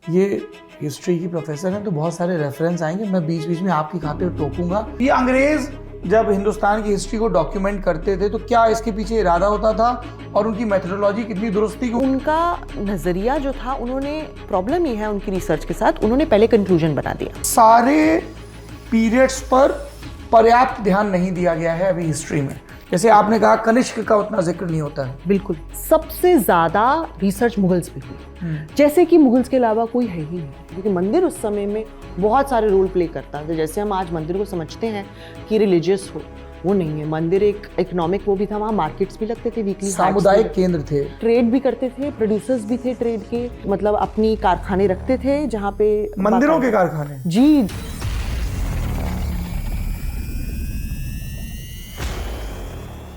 ये हिस्ट्री की प्रोफेसर हैं तो बहुत सारे रेफरेंस आएंगे, मैं बीच बीच में आपकी खातिर टोकूंगा। ये अंग्रेज जब हिंदुस्तान की हिस्ट्री को डॉक्यूमेंट करते थे तो क्या इसके पीछे इरादा होता था और उनकी मेथोडोलॉजी कितनी दुरुस्त थी? उनका नजरिया जो था, उन्होंने प्रॉब्लम ये है उनकी रिसर्च के साथ, उन्होंने पहले कंक्लूजन बना दिया। सारे पीरियड्स पर पर्याप्त ध्यान नहीं दिया गया है अभी हिस्ट्री में। जैसे आपने कहा कनिष्क का उतना जिक्र नहीं होता है। बिल्कुल, सबसे ज्यादा रिसर्च मुगल्स पे हुई, जैसे कि मुगल्स के अलावा कोई है ही नहीं, क्योंकि मंदिर उस समय में बहुत सारे रोल प्ले करता था। जैसे हम आज मंदिर को समझते हैं कि रिलीजियस हो, वो नहीं है। मंदिर एक इकोनॉमिक वो भी था, वहाँ मार्केट्स भी लगते थे, वीकली सामुदायिक केंद्र थे, ट्रेड भी करते थे, प्रोड्यूसर्स भी थे ट्रेड के, मतलब अपनी कारखाने रखते थे जहाँ पे मंदिरों के कारखाने। जी।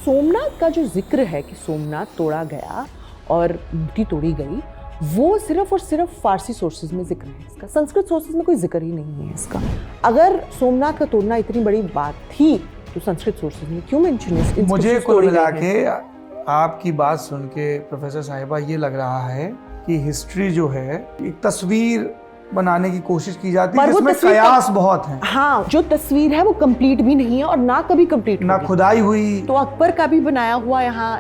सोमनाथ का जो जिक्र है कि सोमनाथ तोड़ा गया और मूर्ति तोड़ी गई, वो सिर्फ और सिर्फ फारसी सोर्सेज में जिक्र है इसका, संस्कृत सोर्सेज में कोई जिक्र ही नहीं है इसका। अगर सोमनाथ का तोड़ना इतनी बड़ी बात थी तो संस्कृत सोर्सेज में क्यों मेंशन है? मुझे कुल मिला के आपकी बात सुन के प्रोफेसर साहिबा ये लग रहा है कि हिस्ट्री जो है एक तस्वीर बनाने की कोशिश की जाती है जिसमें कयास बहुत है। हाँ, जो तस्वीर है वो कंप्लीट भी नहीं है और ना कभी कंप्लीट ना खुदाई हुई। तो अकबर का भी बनाया हुआ यहाँ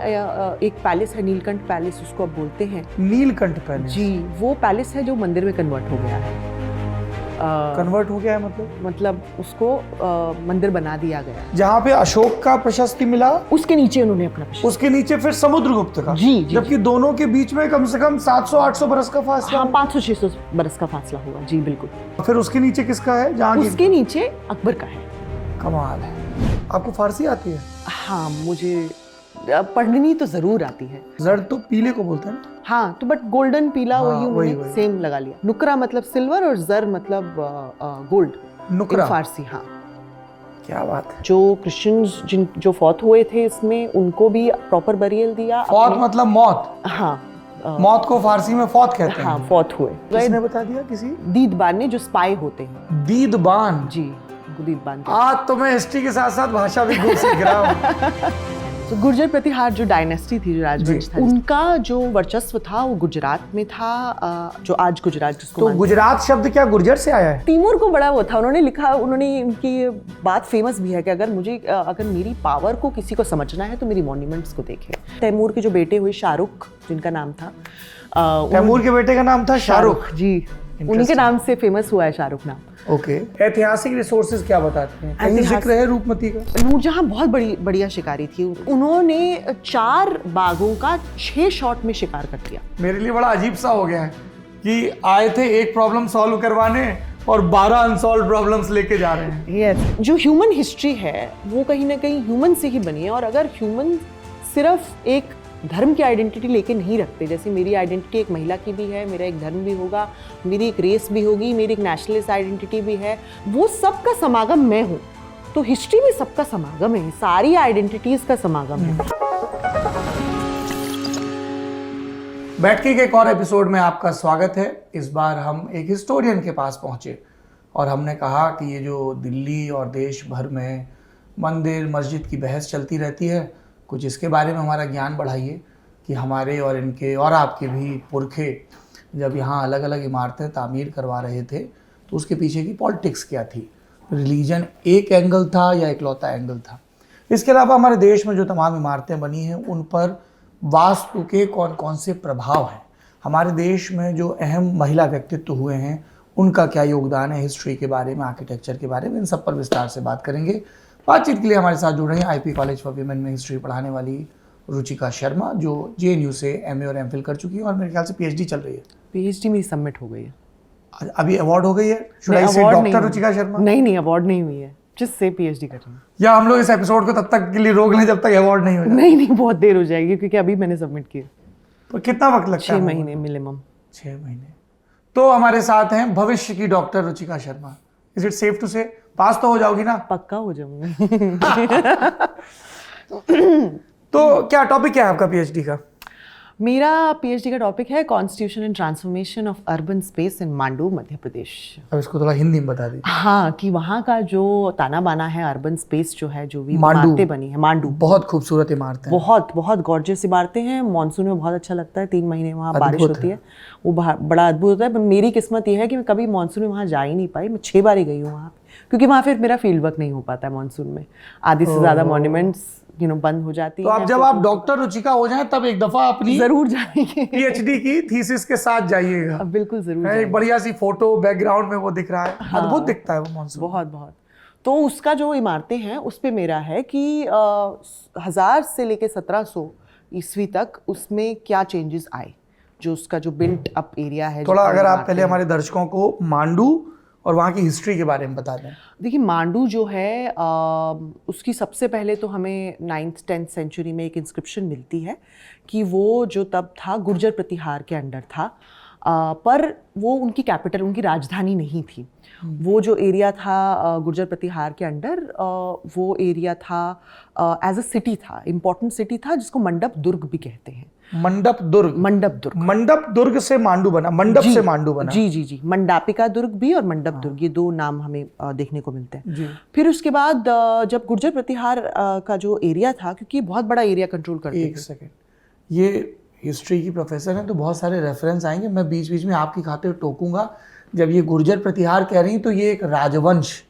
एक पैलेस है, नीलकंठ पैलेस उसको अब बोलते हैं। नीलकंठ पैलेस जी, वो पैलेस है जो मंदिर में कन्वर्ट हो गया है। कन्वर्ट हो गया है मतलब उसको मंदिर बना दिया गया। जहाँ पे अशोक का प्रशस्ति मिला उसके नीचे उन्होंने अपना प्रशस्ति, उसके नीचे फिर समुद्रगुप्त का। जी, जबकि दोनों के बीच में कम से कम 700-800 बरस का फासला। हाँ, 500-600 बरस का फासला होगा। जी बिल्कुल। फिर उसके नीचे किसका है? जहाँ उसके नीचे अकबर का है। कमाल है। आपको फारसी आती है? हाँ, मुझे पढ़नी तो जरूर आती है। जर्द तो पीले को बोलते हैं ना? हाँ, तो बट गोल्डन पीला हाँ, वही उन्होंने सेम लगा लिया। नुकरा मतलब सिल्वर और जर मतलब गोल्ड। नुकरा फारसी। हाँ, क्या बात है। जो क्रिश्चियंस जो फौत हुए थे इसमें, उनको भी प्रॉपर बरियल दिया। फौत मतलब मौत? हाँ, मौत को फारसी में फौत कहते हैं। हाँ, फौत हुए। किसने बता दिया? किसी दीदबान ने, जो स्पाई होते हैं। दीदबान? जी, दीदबान। आज तो मैं हिस्ट्री के साथ साथ भाषा भी खूब सीख रहा हूँ। तो गुर्जर प्रतिहार जो डायनेस्टी थी, जो राजवंश था, उनका जो वर्चस्व था वो गुजरात में था, जो आज गुजरात जिसको तो गुजरात शब्द क्या गुर्जर से आया है? तैमूर को बड़ा वो था, उन्होंने लिखा, उन्होंने उनकी बात फेमस भी है कि अगर मेरी पावर को किसी को समझना है तो मेरी मॉन्यूमेंट्स को देखे। तैमूर के जो बेटे हुए शाहरुख, जिनका नाम था, तैमूर के बेटे का नाम था शाहरुख। जी, उन्हीं के नाम से फेमस हुआ है शाहरुख नाम। ओके। ऐतिहासिक रिसोर्सेज क्या बताते हैं? कहीं जिक्र है रूपमती का? नूरजहां बहुत बढ़िया शिकारी थी। उन्होंने 4 बाघों का 6 शॉट में शिकार कर दिया। मेरे लिए बड़ा अजीब सा हो गया है कि आए थे एक प्रॉब्लम सॉल्व करवाने और 12 अनसॉल्व प्रॉब्लम्स लेके जा रहे हैं। yes. जो ह्यूमन हिस्ट्री है वो कहीं ना कहीं ह्यूमन से ही बनी है, और अगर ह्यूमन सिर्फ एक धर्म की आइडेंटिटी लेके नहीं रखते, जैसे मेरी आइडेंटिटी एक महिला की भी है, मेरा एक धर्म भी होगा, मेरी एक रेस भी होगी, मेरी एक नेशनलिस्ट आइडेंटिटी भी है, वो सबका समागम मैं हूँ। तो हिस्ट्री में सबका समागम है, सारी आइडेंटिटीज का समागम है। बैठके के एक और एपिसोड में आपका स्वागत है। इस बार हम एक हिस्टोरियन के पास पहुंचे और हमने कहा कि ये जो दिल्ली और देश भर में मंदिर मस्जिद की बहस चलती रहती है, कुछ इसके बारे में हमारा ज्ञान बढ़ाइए कि हमारे और इनके और आपके भी पुरखे जब यहाँ अलग अलग इमारतें तामीर करवा रहे थे तो उसके पीछे की पॉलिटिक्स क्या थी, रिलीजन एक एंगल था या इकलौता एंगल था। इसके अलावा हमारे देश में जो तमाम इमारतें बनी हैं उन पर वास्तु के कौन कौन से प्रभाव हैं, हमारे देश में जो अहम महिला व्यक्तित्व हुए हैं उनका क्या योगदान है हिस्ट्री के बारे में, आर्किटेक्चर के बारे में, इन सब पर विस्तार से बात करेंगे। बातचीत के लिए हमारे साथ जुड़ रही हैं आईपी कॉलेज फॉर वीमेन में हिस्ट्री पढ़ाने वाली रुचिका शर्मा, जो जेएनयू से एमए और एमफिल कर चुकी है और मेरे ख्याल से पीएचडी चल रही है। पीएचडी मेरी सबमिट हो गई है। अभी अवार्ड हो गई है? शुड आई से डॉक्टर रुचिका शर्मा? नहीं, अवार्ड नहीं हुई है, जिससे पीएचडी कर रही हूँ। या हम लोग इस एपिसोड को तब तक के लिए रोक लें जब तक अवार्ड नहीं हो जाए? नहीं, बहुत देर हो जाएगी क्योंकि अभी मैंने सबमिट किया। तो कितना वक्त लगता है? 6 महीने मिनिमम। 6 महीने। तो हमारे साथ हैं भविष्य की doctor Ruchika Sharma. Is it safe to say पास तो हो जाओगी ना? पक्का हो जाऊंगी। तो क्या टॉपिक क्या है आपका पीएचडी का? मेरा पीएचडी का टॉपिक है constitution and transformation of urban space in Mandu Madhya Pradesh. अब इसको थोड़ा हिंदी में बता दीजिए। हाँ, कि वहाँ का जो ताना बाना है अर्बन स्पेस जो है, जो भी मांडू। इमारतें बनी है, मांडू बहुत खूबसूरत इमारतें हैं। बहुत बहुत गॉर्जियस इमारतें हैं। मॉनसून में बहुत अच्छा लगता है, 3 महीने वहाँ बारिश अद्भुत होती है, वो बड़ा अद्भुत होता है। पर मेरी किस्मत ये है कि मैं कभी मॉनसून में वहाँ जा ही नहीं पाई। मैं 6 बार ही गई हूँ वहाँ पे, क्योंकि वहाँ फिर मेरा फील्ड वर्क नहीं हो पाता है मॉनसून में। आधी से ज़्यादा मॉन्यूमेंट्स बंद हो जाती तो आप जब आप डॉक्टर रुचिका हो जाएं तब एक दफा अपनी जरूर जाएंगे, पीएचडी की थीसिस के साथ जाइएगा। बिल्कुल जरूर है, एक बढ़िया सी फोटो बैकग्राउंड में वो दिख रहा है, अद्भुत दिखता है वो मॉनसून। बहुत बहुत। तो उसका जो इमारतें हैं उस पे मेरा है कि 1000 से लेके 1700 ईस्वी तक उसमें क्या चेंजेस आए, जो उसका जो बिल्ट अप एरिया है। थोड़ा अगर आप पहले हमारे दर्शकों को मांडू और वहाँ की हिस्ट्री के बारे में बता दें। देखिए, मांडू जो है उसकी सबसे पहले तो हमें 9th 10th सेंचुरी में एक इंस्क्रिप्शन मिलती है कि वो जो तब था गुर्जर प्रतिहार के अंडर था, पर वो उनकी कैपिटल, उनकी राजधानी नहीं थी। वो जो एरिया था गुर्जर प्रतिहार के अंडर, वो एरिया था एज अ सिटी था, इम्पोर्टेंट सिटी था, जिसको मंडप दुर्ग भी कहते हैं। मंडप दुर्ग। मंडप दुर्ग से मांडू बना, मंडप से मांडू बना। जी। मंडापिका दुर्ग भी और मंडप दुर्ग, ये 2 नाम हमें देखने को मिलते हैं। जी। फिर उसके बाद जब गुर्जर प्रतिहार का जो एरिया था, क्योंकि बहुत बड़ा एरिया कंट्रोल करते थे। एक सेकेंड, ये हिस्ट्री की प्रोफेसर हैं तो बहुत सारे रेफरेंस आएंगे, मैं बीच बीच में आपकी खातिर टोकूंगा। जब ये गुर्जर प्रतिहार कह रही हैं तो ये एक राजवंश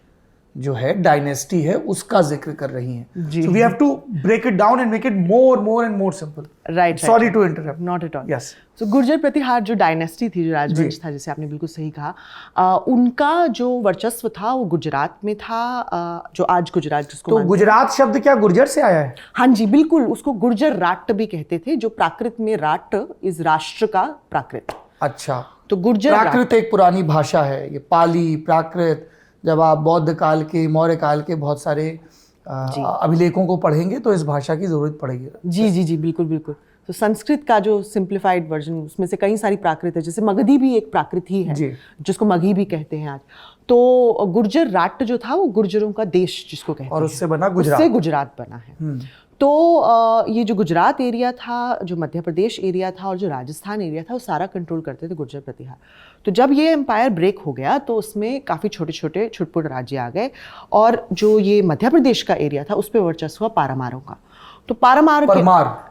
जो है, डायनेस्टी है, उसका जिक्र कर रही हैं। So we have to break it down and make it more and more simple. Right, sorry to interrupt. Not at all. Yes. So Gurjara Pratihara जो डायनेस्टी थी, जो राजवंश था, जैसे आपने बिल्कुल सही कहा, उनका जो वर्चस्व था वो गुजरात में था, जो आज गुजरात जिसको तो गुजरात शब्द क्या गुर्जर से आया है? हाँ जी, बिल्कुल। उसको गुर्जर राष्ट्र भी कहते थे, जो प्राकृत में राष्ट्र इस राष्ट्र का प्राकृत। अच्छा, तो गुर्जर प्राकृत एक पुरानी भाषा है, ये पाली प्राकृत। जब आप बौद्ध काल के, मौर्य काल के बहुत सारे अभिलेखों को पढ़ेंगे तो इस भाषा की जरूरत पड़ेगी। जी, बिल्कुल। तो संस्कृत का जो सिंप्लीफाइड वर्जन, उसमें से कई सारी प्राकृत है, जैसे मगधी भी एक प्राकृत ही है जिसको मगही भी कहते हैं आज। तो गुर्जर राष्ट्र जो था वो गुर्जरों का देश जिसको कहते हैं, और उससे बना गुजरात। उससे गुजरात बना है। तो ये जो गुजरात एरिया था, जो मध्य प्रदेश एरिया था और जो राजस्थान एरिया था, वो सारा कंट्रोल करते थे गुर्जर प्रतिहार। तो जब ये एम्पायर ब्रेक हो गया तो उसमें काफ़ी छोटे छोटे छुटपुट राज्य आ गए, और जो ये मध्य प्रदेश का एरिया था उस पर वर्चस्व हुआ पारामारों का। तो परमार,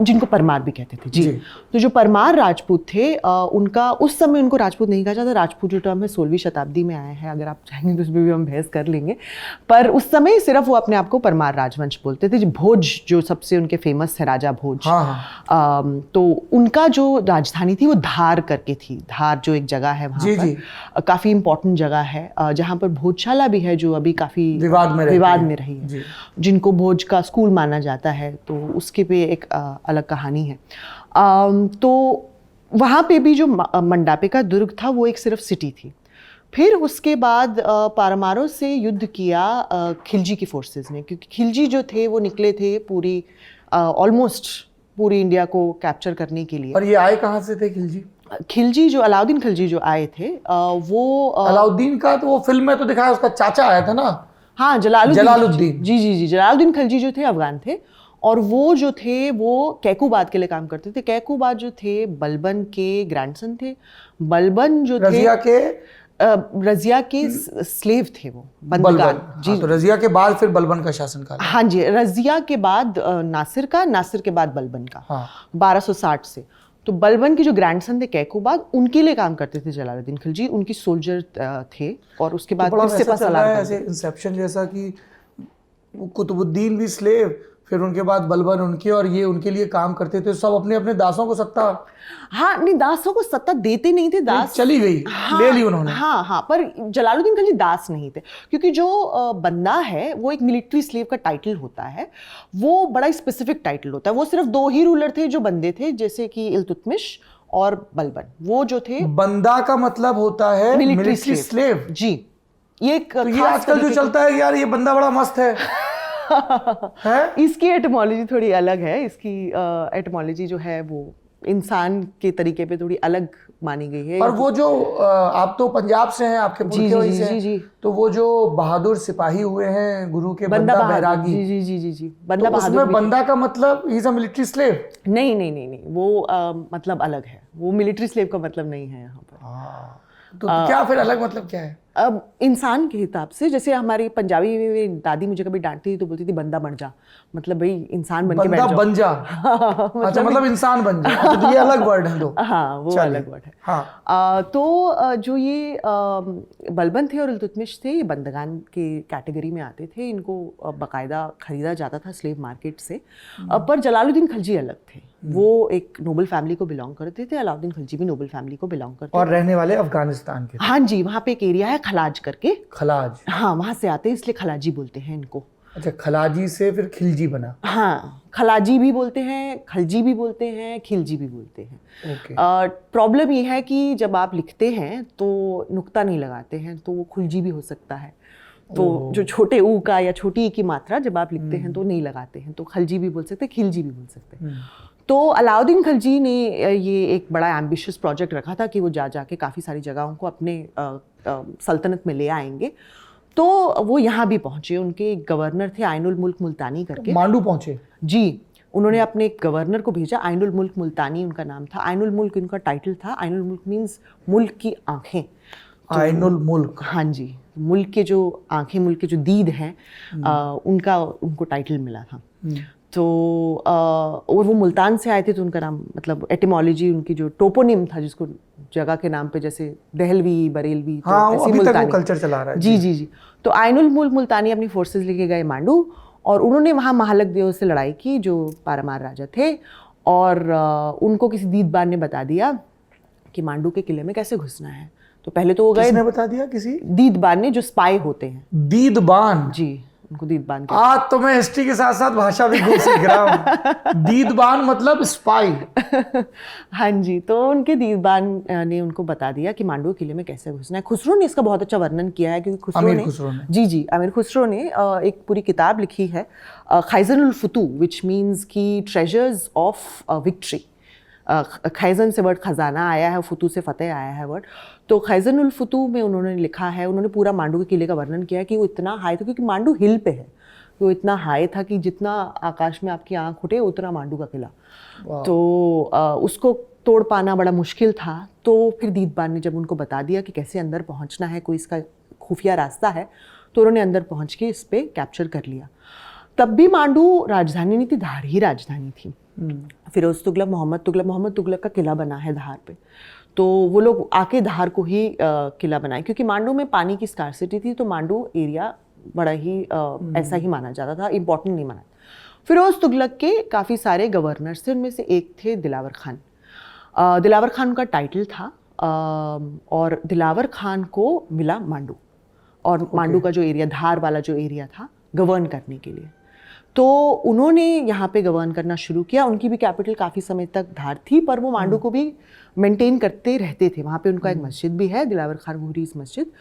जिनको परमार भी कहते थे। जी। तो जो परमार राजपूत थे, उनका उस समय उनको राजपूत नहीं कहा जाता। राजपूत जो टर्म है 16वीं शताब्दी में आया है, अगर आप चाहेंगे तो उसमें भी हम बहस कर लेंगे। पर उस समय सिर्फ वो अपने आप को परमार राजवंश बोलते थे। भोज जो सबसे उनके फेमस है, राजा भोज। तो उनका जो राजधानी थी वो धार करके थी। धार जो एक जगह है वहाँ पर, काफ़ी इंपॉर्टेंट जगह है, जहाँ पर भोजशाला भी है, जो अभी काफ़ी विवाद में रही है, जिनको भोज का स्कूल माना जाता है। तो उसके पे एक अलग कहानी है। तो वहाँ पे भी जो मंडापिका दुर्ग था वो एक सिर्फ सिटी थी। फिर उसके बाद पारमारों से युद्ध किया खिलजी की फोर्सेस ने, क्योंकि खिलजी जो थे वो निकले थे पूरी ऑलमोस्ट पूरी इंडिया को कैप्चर करने के लिए। और ये आए कहाँ से थे खिलजी? खिलजी जो अलाउद्दीन खिलजी जो आए थे, वो अलाउद्दीन का तो वो फिल्म में तो दिखाया, उसका चाचा आया था ना। हाँ, जलालुद्दीन। जी। जलालुद्दीन खिलजी जो थे अफगान थे, और वो जो थे वो कैकूबाद के लिए काम करते थे। कैकूबाद जो थे बलबन के ग्रैंडसन थे। बलबन जो थे रजिया के स्लेव थे, वो बंदगान। जी। तो रजिया के बाद फिर बलबन का शासनकाल। हाँ जी, रजिया के बाद नासिर के बाद बलबन का। 1260 से। तो बलबन के जो ग्रैंडसन थे कैकूबाद, उनके लिए काम करते थे जलालुद्दीन खिलजी, उनकी सोल्जर थे। और उसके बाद ऐसे इंसेप्शन जैसा कि कुतुबुद्दीन भी स्लेव, फिर उनके बाद बलबन उनके, और ये उनके लिए काम करते थे, सब अपने अपने दासों को सत्ता। हाँ, नहीं, दासों को सत्ता देते नहीं थे, दास चली गई। हाँ, ले ली उन्होंने। हाँ, पर जलालुद्दीन खिलजी दास नहीं थे, क्योंकि जो बंदा है वो एक मिलिट्री स्लेव का टाइटल होता है, वो बड़ा स्पेसिफिक टाइटल होता है। वो सिर्फ 2 ही रूलर थे जो बंदे थे, जैसे कि इल्तुतमिश और बलबन, वो जो थे। बंदा का मतलब होता है मिलिट्री स्लेव। जी। ये आजकल जो चलता है यार, ये बंदा बड़ा मस्त है। इसकी एटमोलॉजी थोड़ी अलग है। इसकी एटमोलॉजी जो है वो इंसान के तरीके पे थोड़ी अलग मानी गई है। और वो जो आप तो पंजाब से हैं, आपके जी पुरखे जी वहीं जी से जी हैं, जी तो वो जो बहादुर सिपाही हुए हैं गुरु के, बंदा बंदा बहादुर, बैरागी, जी जी जी जी जी, बंदा तो बहादुर उसमें भी थे। बंदा का मतलब he is a military slave? नहीं नहीं नहीं नहीं, वो मतलब अलग है, वो मिलिट्री स्लेव का मतलब नहीं है यहाँ पर। हाँ, तो क्या फिर अलग मतलब क्या है? अब इंसान के हिसाब से, जैसे हमारी पंजाबी में मेरी दादी मुझे कभी डांटती थी तो बोलती थी बंदा बन जा, मतलब भाई इंसान बन के बैठ बंदा जाओ। बन जा, अच्छा, मतलब इंसान बन जा। अच्छा, तो ये अलग वर्ड है दो। हाँ, वो चलिए, अलग वर्ड है। हाँ। जो ये बलबन थे और इल्तुतमिश थे, ये बंदगान के कैटेगरी में आते थे। इनको बाकायदा खरीदा जाता था स्लेव मार्केट से। पर जलालुद्दीन खलजी अलग थे, वो एक नोबल फैमिली को बिलोंग करते थे। अलाउद्दीन खलजी भी नोबल फैमिली को बिलोंग करते थे। और रहने वाले अफगानिस्तान के थे। हाँ जी, वहाँ पे एक एरिया है खलाज करके, खलाज। हाँ, वहाँ से आते हैं, इसलिए खलाजी बोलते हैं इनको। अच्छा, खलाजी से फिर खिलजी बना। हाँ, खलाजी भी बोलते हैं, खलजी भी बोलते हैं, खिलजी भी बोलते हैं। ओके। प्रॉब्लम ये है कि जब आप लिखते हैं तो नुक्ता नहीं लगाते हैं, तो वो खुलजी भी हो सकता है। तो जो छोटे ऊ का या छोटी ई की मात्रा जब आप लिखते हैं तो नहीं लगाते हैं, तो खलजी भी बोल सकते हैं, खिलजी भी बोल सकते हैं। तो अलाउद्दीन खलजी ने ये एक बड़ा एम्बिशियस प्रोजेक्ट रखा था कि वो जाके काफ़ी सारी जगहों को अपने सल्तनत में ले आएंगे। तो वो यहाँ भी पहुँचे। उनके एक गवर्नर थे आइनुल मुल्क मुल्तानी करके, मांडू पहुंचे जी। उन्होंने अपने एक गवर्नर को भेजा, आइनुल मुल्क मुल्तानी उनका नाम था। आइनुल मुल्क इनका टाइटल था। आइनुल मुल्क मीन्स मुल्क की आंखें। आइनुल मुल्क, हाँ जी, मुल्क के जो आंखें, मुल्क के जो दीद हैं, उनको टाइटल मिला था। तो और वो मुल्तान से आए थे, तो उनका नाम, मतलब एटिमोलॉजी उनकी जो टोपोनिम था, जिसको जगह के नाम पे, जैसे दहलवी, बरेलवी, तो हाँ, ऐसे अभी तक वो मुल्तानी कल्चर चला रहा है। जी जी जी। तो आइनुल मुल्क मुल्तानी अपनी फोर्सेस लेके गए मांडू, और उन्होंने वहाँ महालक देव से लड़ाई की, जो पारामार राजा थे। और उनको किसी दीदबान ने बता दिया कि मांडू के किले में कैसे घुसना है। तो पहले तो वो गए, किसने बता दिया? किसी दीदबान ने, जो स्पाई होते हैं। दीदबान? जी, उनको दीदबान कहते आज तो मैं हिस्ट्री के साथ साथ भाषा भी खूब सीख रहा हूँ। दीदबान मतलब स्पाई। हाँ जी, तो उनके दीदबान ने उनको बता दिया कि मांडू किले में कैसे घुसना है। खुसरो ने इसका बहुत अच्छा वर्णन किया है, क्योंकि अमीर खुसरो ने, जी जी, अमीर खुसरो ने एक पूरी किताब लिखी है, खैज़नुल फुतू, विच मीन्स की ट्रेजर्स ऑफ विक्ट्री। खैज़न से वर्ड खजाना आया है, फुतू से फतेह आया है वर्ड। तो खैज़नुल फुतू में उन्होंने लिखा है, उन्होंने पूरा मांडू के किले का वर्णन किया है कि वो इतना हाई था, क्योंकि मांडू हिल पे है, वो इतना हाई था कि जितना आकाश में आपकी आंख उठे उतना मांडू का किला। तो उसको तोड़ पाना बड़ा मुश्किल था। तो फिर दीदबान ने जब उनको बता दिया कि कैसे अंदर पहुंचना है, कोई इसका खुफिया रास्ता है, तो उन्होंने अंदर पहुंच के इस पे कैप्चर कर लिया। तब भी मांडू राजधानी नहीं थी, धार ही राजधानी थी। फिरोज तुगलक, मोहम्मद तुगलक का किला बना है धार पे। तो वो लोग आके धार को ही किला बनाए, क्योंकि मांडू में पानी की स्कार्सिटी थी, तो मांडू एरिया बड़ा ही ऐसा ही माना जाता था, इम्पोर्टेंट नहीं माना। फिरोज तुगलक के काफ़ी सारे गवर्नर्स थे, उनमें से एक थे दिलावर खान। दिलावर खान का टाइटल था, और दिलावर खान को मिला मांडू, और मांडू का जो एरिया, धार वाला जो एरिया था, गवर्न करने के लिए। तो उन्होंने यहाँ पे गवर्न करना शुरू किया। उनकी भी कैपिटल काफ़ी समय तक धार थी, पर वो मांडू को भी मेंटेन करते रहते थे। वहाँ पे उनका एक मस्जिद भी है, दिलावर खान मुहरीज़ मस्जिद।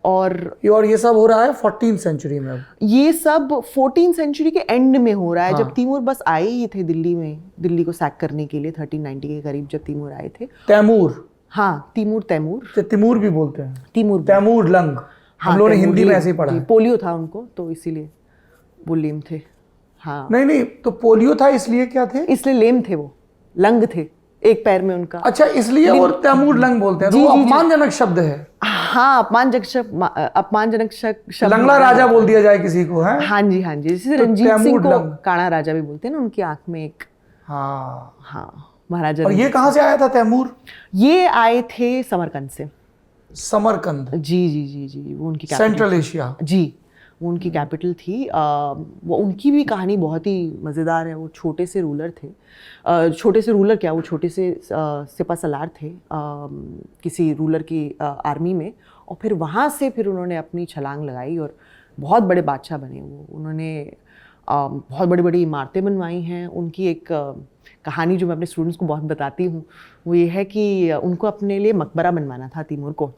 और ये सब हो रहा है 14th सेंचुरी में? ये सब 14th सेंचुरी के एंड में हो रहा है। जब तीमूर बस आए ही थे दिल्ली में, दिल्ली को सैक करने के लिए 1390 के करीब जब तीमूर आए थे। तैमूर? हाँ, तैमूर तिमूर भी बोलते हैं, तैमूर लंग। हम लोगों ने हिंदी में ऐसे ही पढ़ा है। पोलियो था उनको, तो इसीलिए वो लेम थे। हाँ, नहीं, तो पोलियो था इसलिए क्या थे? इसलिए लेम थे, वो लंग थे, एक पैर में उनका। अच्छा, इसलिए और तैमूर लंग बोलते हैं, तो वो अपमानजनक शब्द है। हाँ, अपमानजनक शब्द। लंगड़ा राजा बोल दिया जाए किसी को, है? हाँ जी, हाँ जी। जैसे तो रंजीत सिंह को लंग, काणा राजा भी बोलते हैं ना, उनकी आंख में एक। हाँ हाँ, महाराजा। और ये कहाँ से आया था तैमूर? ये आए थे समरकंद से। समरकंद? जी जी जी जी, वो उनकी सेंट्रल एशिया। जी, वो उनकी कैपिटल थी। वो उनकी भी कहानी बहुत ही मज़ेदार है। वो छोटे से रूलर थे, छोटे से रूलर क्या, वो छोटे से सिपा सलार थे किसी रूलर की आर्मी में, और फिर वहाँ से फिर उन्होंने अपनी छलांग लगाई और बहुत बड़े बादशाह बने। वो उन्होंने बहुत बड़ी बड़ी इमारतें बनवाई हैं। उनकी एक कहानी जो मैं अपने स्टूडेंट्स को बहुत बताती हूँ, वो ये है कि उनको अपने लिए मकबरा बनवाना था तीमूर को।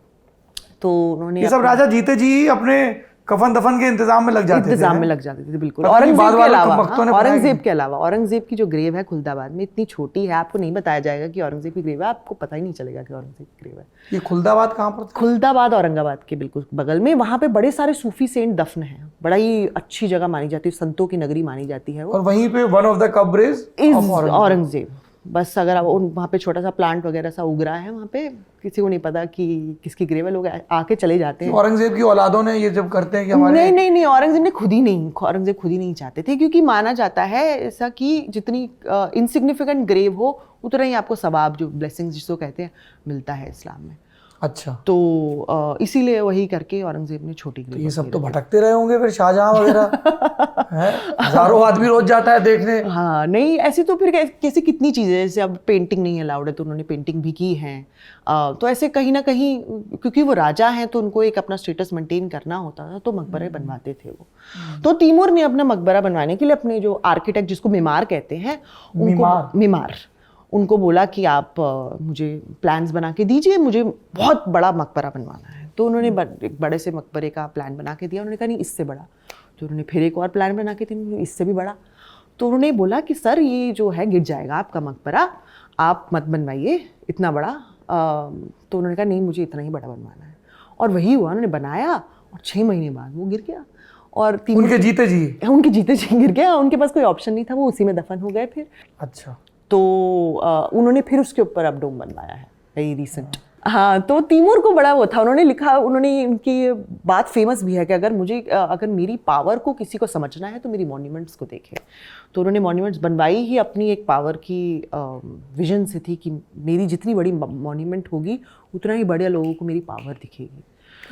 तो उन्होंने, ये सब राजा जीते जी अपने कफन दफन के इंतजाम में लग जाते थे। इंतजाम में लग जाते थे बिल्कुल। पता नहीं बाद वालों को भक्तों ने बनाया औरंगजेब के अलावा औरंगजेब की जो ग्रेव है खुलदाबाद में इतनी छोटी है, आपको नहीं बताया जाएगा कि औरंगजेब की ग्रेव है, आपको पता ही नहीं चलेगा कि औरंगजेब की ग्रेव है। ये खुलदाबाद कहाँ पर था? खुलदाबाद औरंगाबाद के बिल्कुल बगल में। वहाँ पे बड़े सारे सूफी सेंट दफन हैं, बड़ा ही अच्छी जगह मानी जाती है, संतों की नगरी मानी जाती है वो। और वहीं पे वन ऑफ द कब्रेज इज औरंगजेब। बस अगर आप वहाँ पे छोटा सा प्लांट वगैरह सा उग रहा है वहाँ पे, किसी को नहीं पता कि किसकी ग्रेव है, लोग आके चले जाते हैं। औरंगजेब की औलादों ने ये जब करते हैं कि हमारे नहीं, औरंगजेब खुद ही नहीं चाहते थे, क्योंकि माना जाता है ऐसा कि जितनी इनसिग्निफिकेंट ग्रेव हो उतना ही आपको सवाब, जो ब्लेसिंग्स जिसको कहते हैं, मिलता है इस्लाम में। अच्छा, तो इसीलिए वही करके औरंगजेब ने छोटी ग्रेव। ये सब तो भटकते रहे होंगे फिर शाहजहां वगैरह है, हजारों आदमी रोज जाता है देखने। हाँ नहीं, ऐसी तो फिर कैसी कितनी चीज़ें, जैसे अब पेंटिंग नहीं अलाउड है तो उन्होंने पेंटिंग भी की है। तो ऐसे कहीं ना कहीं, क्योंकि वो राजा हैं तो उनको एक अपना स्टेटस मेंटेन करना होता था, तो मकबरे बनवाते थे वो। तो तैमूर ने अपना मकबरा बनवाने के लिए अपने जो आर्किटेक्ट, जिसको मीमार कहते हैं, मीमार उनको बोला कि आप मुझे प्लान्स बना के दीजिए, मुझे बहुत बड़ा मकबरा बनवाना है। तो उन्होंने एक बड़े से मकबरे का प्लान बना के दिया। उन्होंने कहा नहीं, इससे बड़ा। तो उन्होंने फिर एक और प्लान बना के दिया, इससे भी बड़ा। तो उन्होंने बोला कि सर ये जो है गिर जाएगा आपका मकबरा, आप मत बनवाइए इतना बड़ा। तो उन्होंने कहा नहीं, मुझे इतना ही बड़ा बनवाना है। और वही हुआ, उन्होंने बनाया और 6 महीने बाद वो गिर गया। और उनके जीते जी गिर गया। उनके पास कोई ऑप्शन नहीं था, वो उसी में दफन हो गए फिर। अच्छा, तो उन्होंने फिर उसके ऊपर अब डोम बनवाया है, वेरी रिसेंट। हाँ, तो तैमूर को बड़ा वो था, उन्होंने लिखा, उन्होंने उनकी बात फेमस भी है कि अगर मेरी पावर को किसी को समझना है तो मेरी मॉन्यूमेंट्स को देखे। तो उन्होंने मॉन्यूमेंट्स बनवाई ही अपनी एक पावर की विजन से थी कि मेरी जितनी बड़ी मॉन्यूमेंट होगी उतना ही बड़े लोगों को मेरी पावर दिखेगी।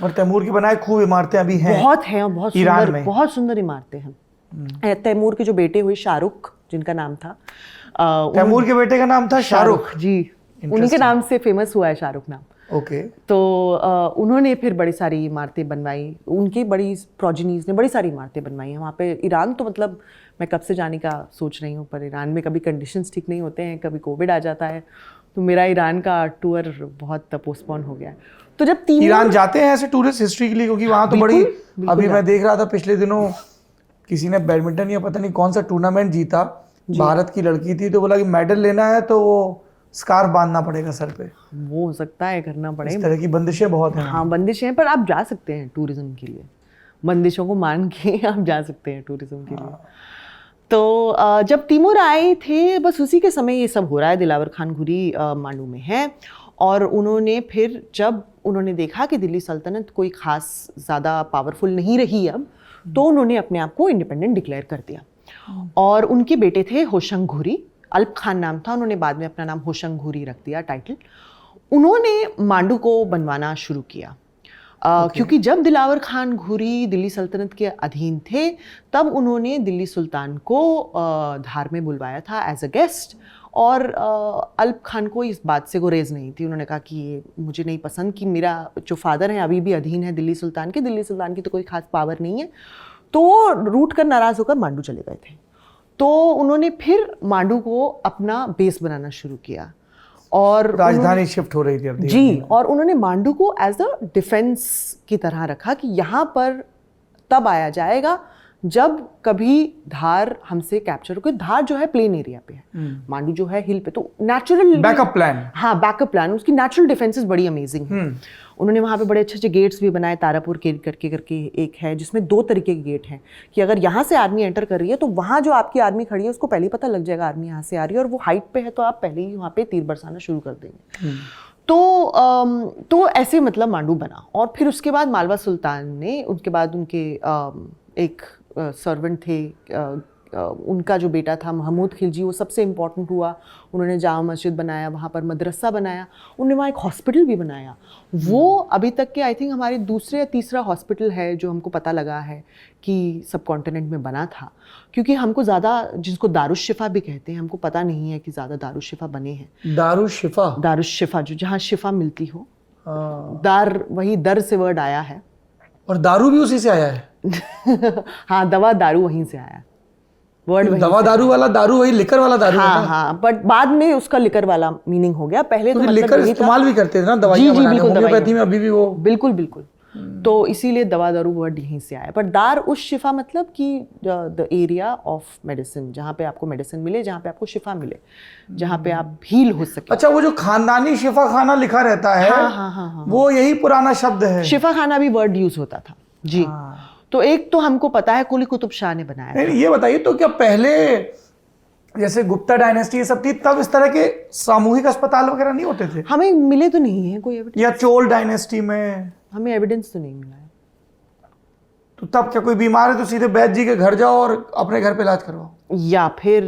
और तैमूर की बनाए खूब इमारतें अभी हैं, बहुत हैं, बहुत सुंदर इमारतें हैं। तैमूर के जो बेटे हुए शाहरुख, जिनका नाम था, तैमूर के बेटे का नाम था शाहरुख जी, उन्हीं के नाम से फेमस हुआ है शाहरुख नाम। ओके। तो उन्होंने फिर बड़ी सारी इमारतें बनवाई, उनकी बड़ी प्रोजेनीज ने बड़ी सारी इमारतें बनवाई हैं वहाँ पे। ईरान तो मतलब मैं कब से जाने का सोच रही हूँ, पर ईरान में कभी कंडीशंस ठीक नहीं होते हैं, कभी कोविड आ जाता है, तो मेरा ईरान का टूर बहुत पोस्टपोन हो गया है। तो जब ईरान जाते हैं ऐसे टूरिस्ट हिस्ट्री के लिए, क्योंकि वहाँ तो बड़ी, अभी मैं देख रहा था पिछले दिनों किसी ने बैडमिंटन या पता नहीं कौन सा टूर्नामेंट जीता, भारत की लड़की थी, तो बोला कि मेडल लेना है तो वो स्कार्फ बांधना पड़ेगा सर पे। वो हो सकता है करना पड़े, इस तरह की बंदिशें बहुत हैं। हाँ बंदिशें हैं, पर आप जा सकते हैं टूरिज्म के लिए, बंदिशों को मान के आप जा सकते हैं टूरिज्म के लिए। तो जब तैमूर आए थे, बस उसी के समय ये सब हो रहा है। दिलावर खान घुरी मांडू में है, और उन्होंने फिर जब उन्होंने देखा कि दिल्ली सल्तनत कोई खास ज़्यादा पावरफुल नहीं रही अब, तो उन्होंने अपने आप को इंडिपेंडेंट डिक्लेयर कर दिया। और उनके बेटे थे होशंग घुरी, अल्प खान नाम था, उन्होंने बाद में अपना नाम होशंग घुरी रख दिया टाइटल। उन्होंने मांडू को बनवाना शुरू किया, क्योंकि जब दिलावर खान घुरी दिल्ली सल्तनत के अधीन थे, तब उन्होंने दिल्ली सुल्तान को धार में बुलवाया था एज अ गेस्ट। और अल्प खान को इस बात से गुरेज नहीं थी, उन्होंने कहा कि ये मुझे नहीं पसंद कि मेरा जो फादर है अभी भी अधीन है दिल्ली सुल्तान की तो कोई खास पावर नहीं है। तो रूठ कर नाराज़ होकर मांडू चले गए थे। तो उन्होंने फिर मांडू को अपना बेस बनाना शुरू किया, और राजधानी शिफ्ट हो रही थी अब जी। और उन्होंने मांडू को एज अ डिफेंस की तरह रखा कि यहाँ पर तब आया जाएगा जब कभी धार हमसे कैप्चर होकर। धार जो है प्लेन एरिया पे है, मांडू जो है हिल पे, तो नेचुरल बैकअप प्लान, हाँ बैकअप प्लान, उसकी नेचुरल डिफेंसेस बड़ी अमेजिंग है। उन्होंने वहाँ पे बड़े अच्छे अच्छे गेट्स भी बनाए, तारापुर गेट करके एक है जिसमें 2 तरीके के गेट हैं, कि अगर यहाँ से आर्मी एंटर कर रही है तो वहाँ जो आपकी आर्मी खड़ी है उसको पहले ही पता लग जाएगा आर्मी यहाँ से आ रही है, और वो हाइट पे है तो आप पहले ही वहाँ पे तीर बरसाना शुरू कर देंगे। तो ऐसे मतलब मांडू बना। और फिर उसके बाद मालवा सुल्तान ने, उनके बाद उनके एक सर्वेंट थे, उनका जो बेटा था महमूद खिलजी, वो सबसे इम्पॉर्टेंट हुआ। उन्होंने जामा मस्जिद बनाया, वहाँ पर मदरसा बनाया, उन्होंने वहाँ एक हॉस्पिटल भी बनाया। वो अभी तक के आई थिंक हमारे दूसरे या तीसरा हॉस्पिटल है जो हमको पता लगा है कि सब कॉन्टिनेंट में बना था, क्योंकि हमको ज़्यादा, जिसको दारुशिफा भी कहते हैं, हमको पता नहीं है कि ज़्यादा दारुशिफा बने हैं। दारुशिफा जो जहाँ शिफा मिलती हो, दार वही दर से वर्ड आया है, और दारू भी उसी से आया है। हाँ, दवा दारू वहीं से आया, वर्ड दवा दारू वाला दारू वही लिकर वाला दारू। हाँ, बट बाद में उसका लिकर वाला मीनिंग हो गया। पहले तो मतलब लिकर इस्तेमाल भी करते थे ना दवाइयाँ बनाने में, होम्योपैथी में अभी भी वो। बिल्कुल। तो इसीलिए दवा दारू वर्ड यहीं से आया। पर दार उस शिफा मतलब कि द एरिया ऑफ मेडिसिन, जहाँ पे आपको मेडिसिन मिले, जहाँ पे आपको शिफा मिले, जहाँ पे आप हील हो सके। अच्छा, वो जो खानदानी शिफा खाना लिखा रहता है, हाँ, वो यही पुराना शब्द है। शिफा खाना भी वर्ड यूज होता था जी। तो एक तो हमको पता है कुली कुतुब शाह ने बनाया। नहीं, ये बताइए तो क्या पहले जैसे गुप्ता डायनेस्टी ये सब थी तब इस तरह के सामूहिक अस्पताल वगैरह नहीं होते थे? हमें मिले तो नहीं है कोई एविडेंस, या चोल डायनेस्टी में हमें एविडेंस तो नहीं मिला है। तो तब क्या कोई बीमार है तो सीधे वैद्य जी के घर जाओ और अपने घर पे इलाज करवाओ? या फिर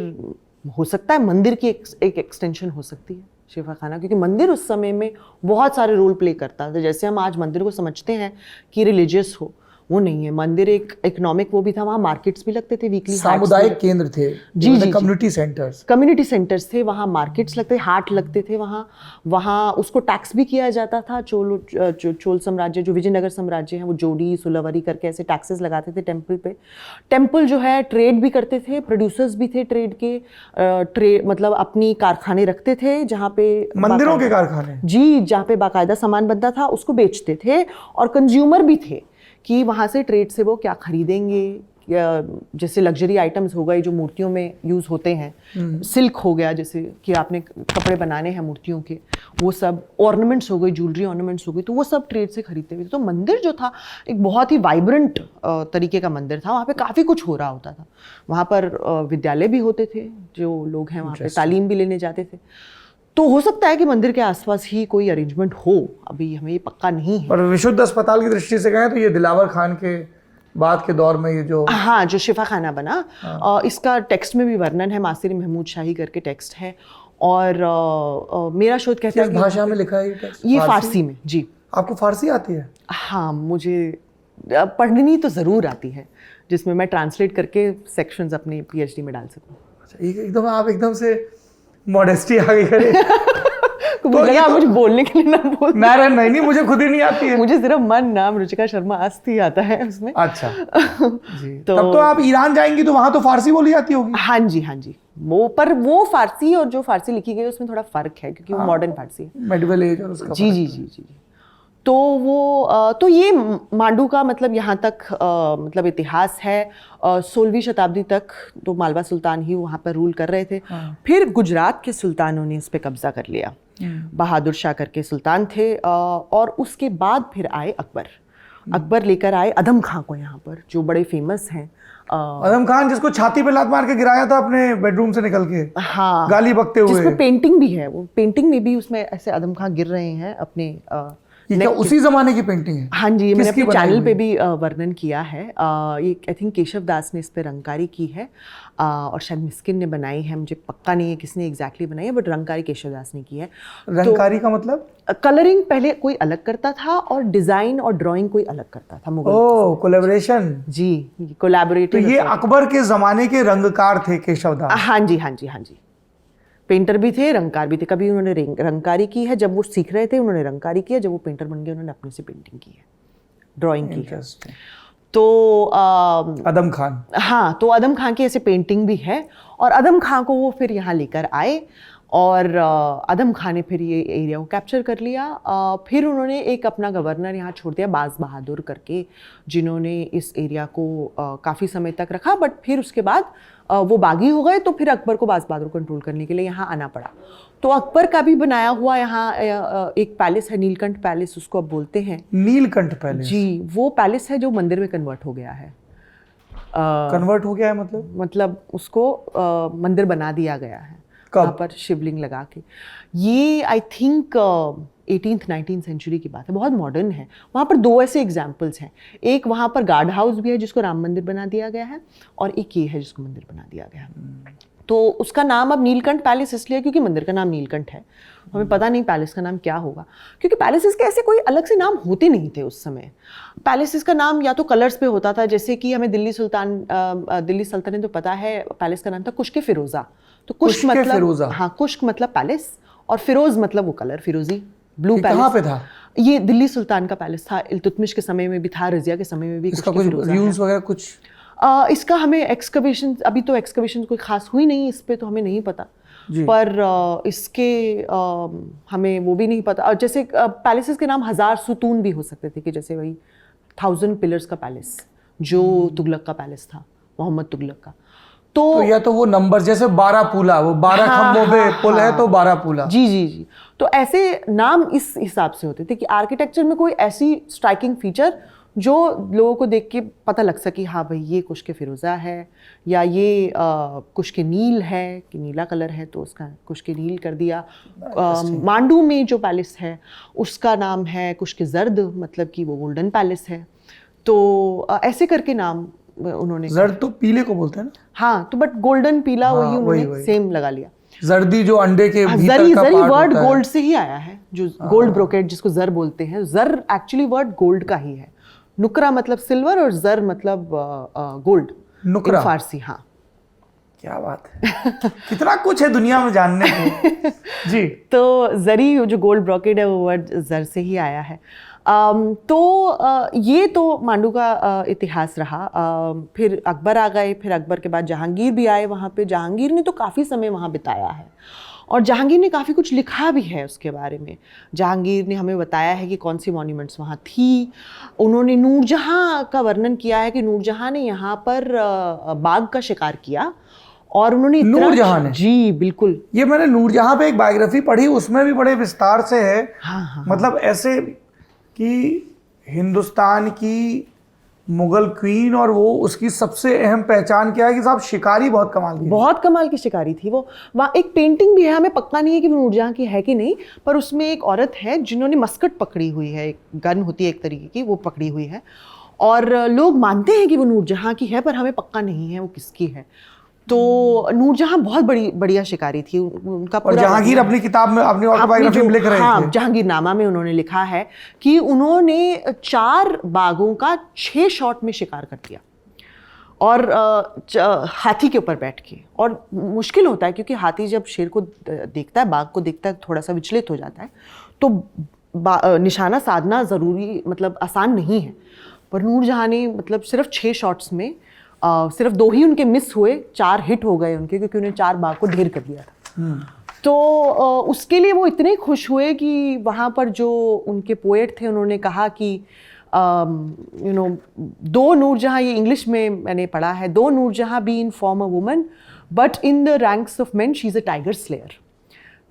हो सकता है मंदिर की एक एक्सटेंशन हो सकती है शिफा खाना, क्योंकि मंदिर उस समय में बहुत सारे रोल प्ले करता था। जैसे हम आज मंदिर को समझते हैं कि रिलीजियस हो, वो नहीं है। मंदिर एक इकोनॉमिक वो भी था, वहाँ मार्केट्स भी लगते थे, वीकली सामुदायिक केंद्र थे जी, कम्युनिटी सेंटर्स थे, वहाँ मार्केट्स लगते, हाट लगते थे वहाँ उसको टैक्स भी किया जाता था। चोल साम्राज्य, जो विजयनगर साम्राज्य है, वो जोड़ी सुलवरी करके ऐसे टैक्सेस लगाते थे टेम्पल पे। टेम्पल जो है ट्रेड भी करते थे, प्रोड्यूसर्स भी थे ट्रेड के, मतलब अपनी कारखाने रखते थे जहाँ पे मंदिरों के कारखाने जी, जहाँ पे बाकायदा सामान बनता था उसको बेचते थे, और कंज्यूमर भी थे कि वहाँ से ट्रेड से वो क्या खरीदेंगे, या जैसे लग्जरी आइटम्स हो गए जो मूर्तियों में यूज़ होते हैं, सिल्क हो गया, जैसे कि आपने कपड़े बनाने हैं मूर्तियों के, वो सब ऑर्नामेंट्स हो गए, ज्वेलरी ऑर्नामेंट्स हो गई, तो वो सब ट्रेड से खरीदते हुए। तो मंदिर जो था एक बहुत ही वाइब्रेंट तरीके का मंदिर था। वहाँ पे काफ़ी कुछ हो रहा होता था। वहाँ पर विद्यालय भी होते थे, जो लोग हैं वहाँ पे तालीम भी लेने जाते थे। तो हो सकता है कि मंदिर के आसपास ही कोई अरेंजमेंट हो, अभी हमें ये पक्का नहीं है। पर विशुद्ध अस्पताल की दृष्टि से कहें तो ये दिलावर खान के बाद के दौर में ये जो जो शिफा खाना बना, इसका टेक्स्ट में भी वर्णन है, मासिर महमूद शाही करके टेक्स्ट है। और मेरा शोध कहता है किस भाषा में लिखा है ये टेक्स्ट? ये फारसी में जी। आपको फारसी आती है? हाँ, मुझे पढ़नी तो ज़रूर आती है, जिसमें मैं ट्रांसलेट करके सेक्शंस अपनी PhD में डाल सकूँ। अच्छा, एकदम आप एकदम से मॉडेस्टी आ गई करे। तो लगा मुझे बोलने के लिए ना बोल। नहीं, मुझे खुद ही नहीं आती है। मुझे सिर्फ मन नाम रुचिका शर्मा अस्थि आता है उसमें। अच्छा जी। तब तो आप ईरान जाएंगी तो वहां तो फारसी बोली जाती होगी? हाँ जी। वो फारसी और जो फारसी लिखी गई उसमें थोड़ा फर्क है, क्योंकि वो मॉडर्न फारसी है, मेडिवल एज और उसका जी। तो वो तो ये मांडू का मतलब यहाँ तक मतलब इतिहास है। 16वीं शताब्दी तक तो मालवा सुल्तान ही वहाँ पर रूल कर रहे थे। फिर गुजरात के सुल्तानों ने उस पर कब्जा कर लिया। बहादुर शाह करके सुल्तान थे, और उसके बाद फिर आए अकबर लेकर आए अदम खां को यहाँ पर, जो बड़े फेमस हैं। अदम खान, जिसको छाती पे लात मार के गिराया था अपने बेडरूम से निकल के, हाँ, गाली बकते हुए, जिसमें पेंटिंग भी है। वो पेंटिंग में भी उसमें ऐसे अदम खां गिर रहे हैं अपने क्या उसी जमाने की पेंटिंग है? हाँ जी, मैंने अपने चैनल पे भी वर्णन किया है। ये आई थिंक केशव दास ने इस पे रंगकारी की है, और शायद मिस्किन ने बनाई है, मुझे पक्का नहीं है किसने एग्जैक्टली बनाई है, बट रंगकारी केशव दास ने की है। रंगकारी का मतलब? कलरिंग पहले कोई अलग करता था और डिजाइन और ड्राइंग कोई अलग करता था। मुगल कोलैबोरेशन जी, कोलैबोरेटिव। तो ये अकबर के जमाने के रंगकार थे केशव दास? हाँ जी। पेंटर भी थे, रंगकार भी थे। कभी उन्होंने रंगकारी की है, जब वो सीख रहे थे उन्होंने रंगकारी किया, जब वो पेंटर बन गए उन्होंने अपने से पेंटिंग की है, ड्राइंग की है। तो अदम खान, हाँ, तो अदम खान की ऐसे पेंटिंग भी है, और अदम खान को वो फिर यहाँ लेकर आए, और अदम खान ने फिर ये एरिया को कैप्चर कर लिया। फिर उन्होंने एक अपना गवर्नर यहाँ छोड़ दिया, बाज बहादुर करके, जिन्होंने इस एरिया को काफ़ी समय तक रखा, बट फिर उसके बाद वो बागी हो गए, तो फिर अकबर को बाज बहादुर कंट्रोल करने के लिए यहाँ आना पड़ा। तो अकबर का भी बनाया हुआ यहाँ एक पैलेस है, नीलकंठ पैलेस उसको अब बोलते हैं। नीलकंठ पैलेस जी, वो पैलेस है जो मंदिर में कन्वर्ट हो गया है। कन्वर्ट हो गया है मतलब उसको मंदिर बना दिया गया है, वहाँ पर शिवलिंग लगा के। ये I think 18th 19th century की बात है, बहुत मॉडर्न है। वहाँ पर 2 ऐसे एग्जाम्पल्स हैं, एक वहाँ पर गार्ड हाउस भी है जिसको राम मंदिर बना दिया गया है, और एक ये है जिसको मंदिर बना दिया गया है। तो उसका नाम अब नीलकंठ पैलेस इसलिए क्योंकि मंदिर का नाम नीलकंठ है। हमें पता नहीं पैलेस का नाम क्या होगा, क्योंकि पैलेसेस के ऐसे कोई अलग से नाम होते नहीं थे उस समय। पैलेसेस का नाम या तो कलर्स पे होता था, जैसे कि हमें दिल्ली सल्तनत तो पता है पैलेस का नाम था कुश्क फिरोजा। तो कुश्क मतलब, हाँ, कुश्क मतलब पैलेस, और फिरोज मतलब वो कलर, फिरोजी, ब्लू पैलेस। कहाँ पे था ये? दिल्ली सुल्तान का पैलेस था, इल्तुतमिश के समय में भी था, रजिया के समय में भी। इसका कुछ व्यूज वगैरह कुछ? इसका हमें एक्सकवेशन, अभी तो एक्सकवेशन कोई खास हुई नहीं इस पे, तो हमें नहीं पता। पर इसके हमें वो भी नहीं पता। और जैसे पैलेसेस के नाम 1000 सुतून भी हो सकते थे, कि जैसे वही 1000 पिलर्स का पैलेस, जो तुगलक का पैलेस था, मोहम्मद तुगलक का। तो या तो वो नंबर जैसे 12 पुला, वो 12 खंभों पे पुल है तो 12 पुला। जी जी जी। तो ऐसे नाम इस हिसाब से होते थे कि आर्किटेक्चर में कोई ऐसी स्ट्राइकिंग फीचर जो लोगों को देख के पता लग सके, हाँ भाई ये कुश के फिरोज़ा है, या ये कुश के नील है कि नीला कलर है तो उसका कुश के नील कर दिया। मांडू में जो पैलेस है उसका नाम है कुश के जर्द, मतलब कि वो गोल्डन पैलेस है। तो ऐसे करके नाम उन्होंने, जर्द तो पीले को बोलते हैं ना। हाँ, तो बट गोल्डन पीला वही उन्होंने सेम लगा लिया। जर्दी जो अंडे के भीतर जरी का जरी पार्ट वर्ड होता है। गोल्ड से ही आया है, जो गोल्ड ब्रोकेट जिसको जर बोलते हैं। जर एक्चुअली वर्ड गोल्ड का ही है। नुकरा मतलब सिल्वर और जर मतलब गोल्ड, नुकरा फारसी। हाँ, क्या बात है। कितना कुछ है दुनिया में जानने को। जी। तो जरी जो गोल्ड ब्रोकेट है वो वर्ड जर से ही आया है। ये तो मांडू का इतिहास रहा। फिर अकबर आ गए, फिर अकबर के बाद जहांगीर भी आए वहाँ पे। जहांगीर ने तो काफ़ी समय वहाँ बिताया है और जहांगीर ने काफ़ी कुछ लिखा भी है उसके बारे में। जहांगीर ने हमें बताया है कि कौन सी मॉन्यूमेंट्स वहाँ थी। उन्होंने नूरजहाँ का वर्णन किया है कि नूरजहाँ ने यहाँ पर बाघ का शिकार किया और उन्होंने नूरजहाँ ने? जी बिल्कुल। ये मैंने नूरजहाँ पे एक बायोग्राफी पढ़ी, उसमें भी बड़े विस्तार से है। हाँ। मतलब ऐसे कि हिंदुस्तान की मुगल क्वीन और वो उसकी सबसे अहम पहचान क्या है कि साहब शिकारी बहुत कमाल की, बहुत कमाल की शिकारी थी वो। वहाँ एक पेंटिंग भी है, हमें पक्का नहीं है कि वो नूरजहाँ की है कि नहीं, पर उसमें एक औरत है जिन्होंने मस्कट पकड़ी हुई है, एक गन होती है एक तरीके की, वो पकड़ी हुई है और लोग मानते हैं कि वो नूरजहाँ की है, पर हमें पक्का नहीं है वो किसकी है। तो नूरजहाँ बहुत बढ़िया शिकारी थी। उनका और जहांगीर अपनी किताब में, अपनी ऑटोबायोग्राफी में लिख रहे थे। जहांगीरनामा में उन्होंने लिखा है कि उन्होंने 4 बाघों का 6 शॉट में शिकार कर दिया और हाथी के ऊपर बैठ के। और मुश्किल होता है क्योंकि हाथी जब शेर को देखता है, बाघ को देखता है, थोड़ा सा विचलित हो जाता है, तो निशाना साधना ज़रूरी, मतलब आसान नहीं है। पर नूरजहाँ ने मतलब सिर्फ 6 शॉट्स में सिर्फ 2 ही उनके मिस हुए, 4 हिट हो गए उनके, क्योंकि उन्हें 4 बाघ को ढेर कर दिया था। तो उसके लिए वो इतने खुश हुए कि वहाँ पर जो उनके पोएट थे उन्होंने कहा कि 2 नूरजहाँ, ये इंग्लिश में मैंने पढ़ा है, 2 Nurjahan be in form a woman but in the ranks of men she is a tiger slayer.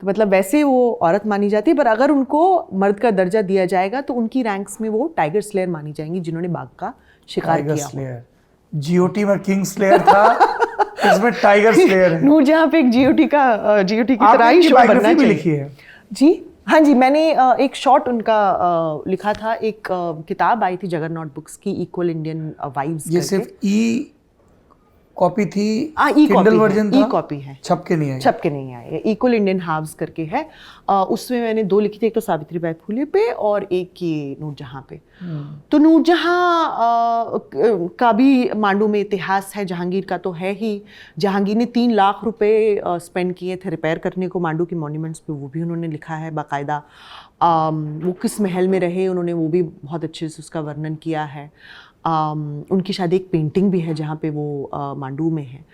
तो मतलब वैसे वो औरत मानी जाती है, पर अगर उनको मर्द का दर्जा दिया जाएगा तो उनकी रैंक्स में वो टाइगर स्लेयर मानी जाएंगी, जिन्होंने बाघ का शिकार किया। जीओटी में किंग स्लेयर था, इसमें टाइगर स्लेयर है। नूरजहाँ पे एक जीओटी की तरह ही शो बनना चाहिए। लिखी है जी हाँ जी, मैंने एक शॉर्ट उनका लिखा था। एक किताब आई थी जगरनॉट बुक्स की, इक्वल इंडियन वाइब्स। ये सिर्फ ई कॉपी थी, किंडल वर्जन था, ई कॉपी है, छप के नहीं आई। इक्वल इंडियन हाव्स करके है। उसमें मैंने 2 लिखी थी, एक तो सावित्रीबाई फुले पे और एक ये नूरजहाँ पे। तो नूरजहाँ का भी मांडू में इतिहास है, जहांगीर का तो है ही। जहांगीर ने 3 लाख रुपए स्पेंड किए थे रिपेयर करने को मांडू की मॉन्यूमेंट्स पे, वो भी उन्होंने लिखा है बाकायदा। वो किस महल में रहे उन्होंने वो भी बहुत अच्छे से उसका वर्णन किया है। उनकी शायद एक पेंटिंग भी है जहाँ पे वो मांडू में है।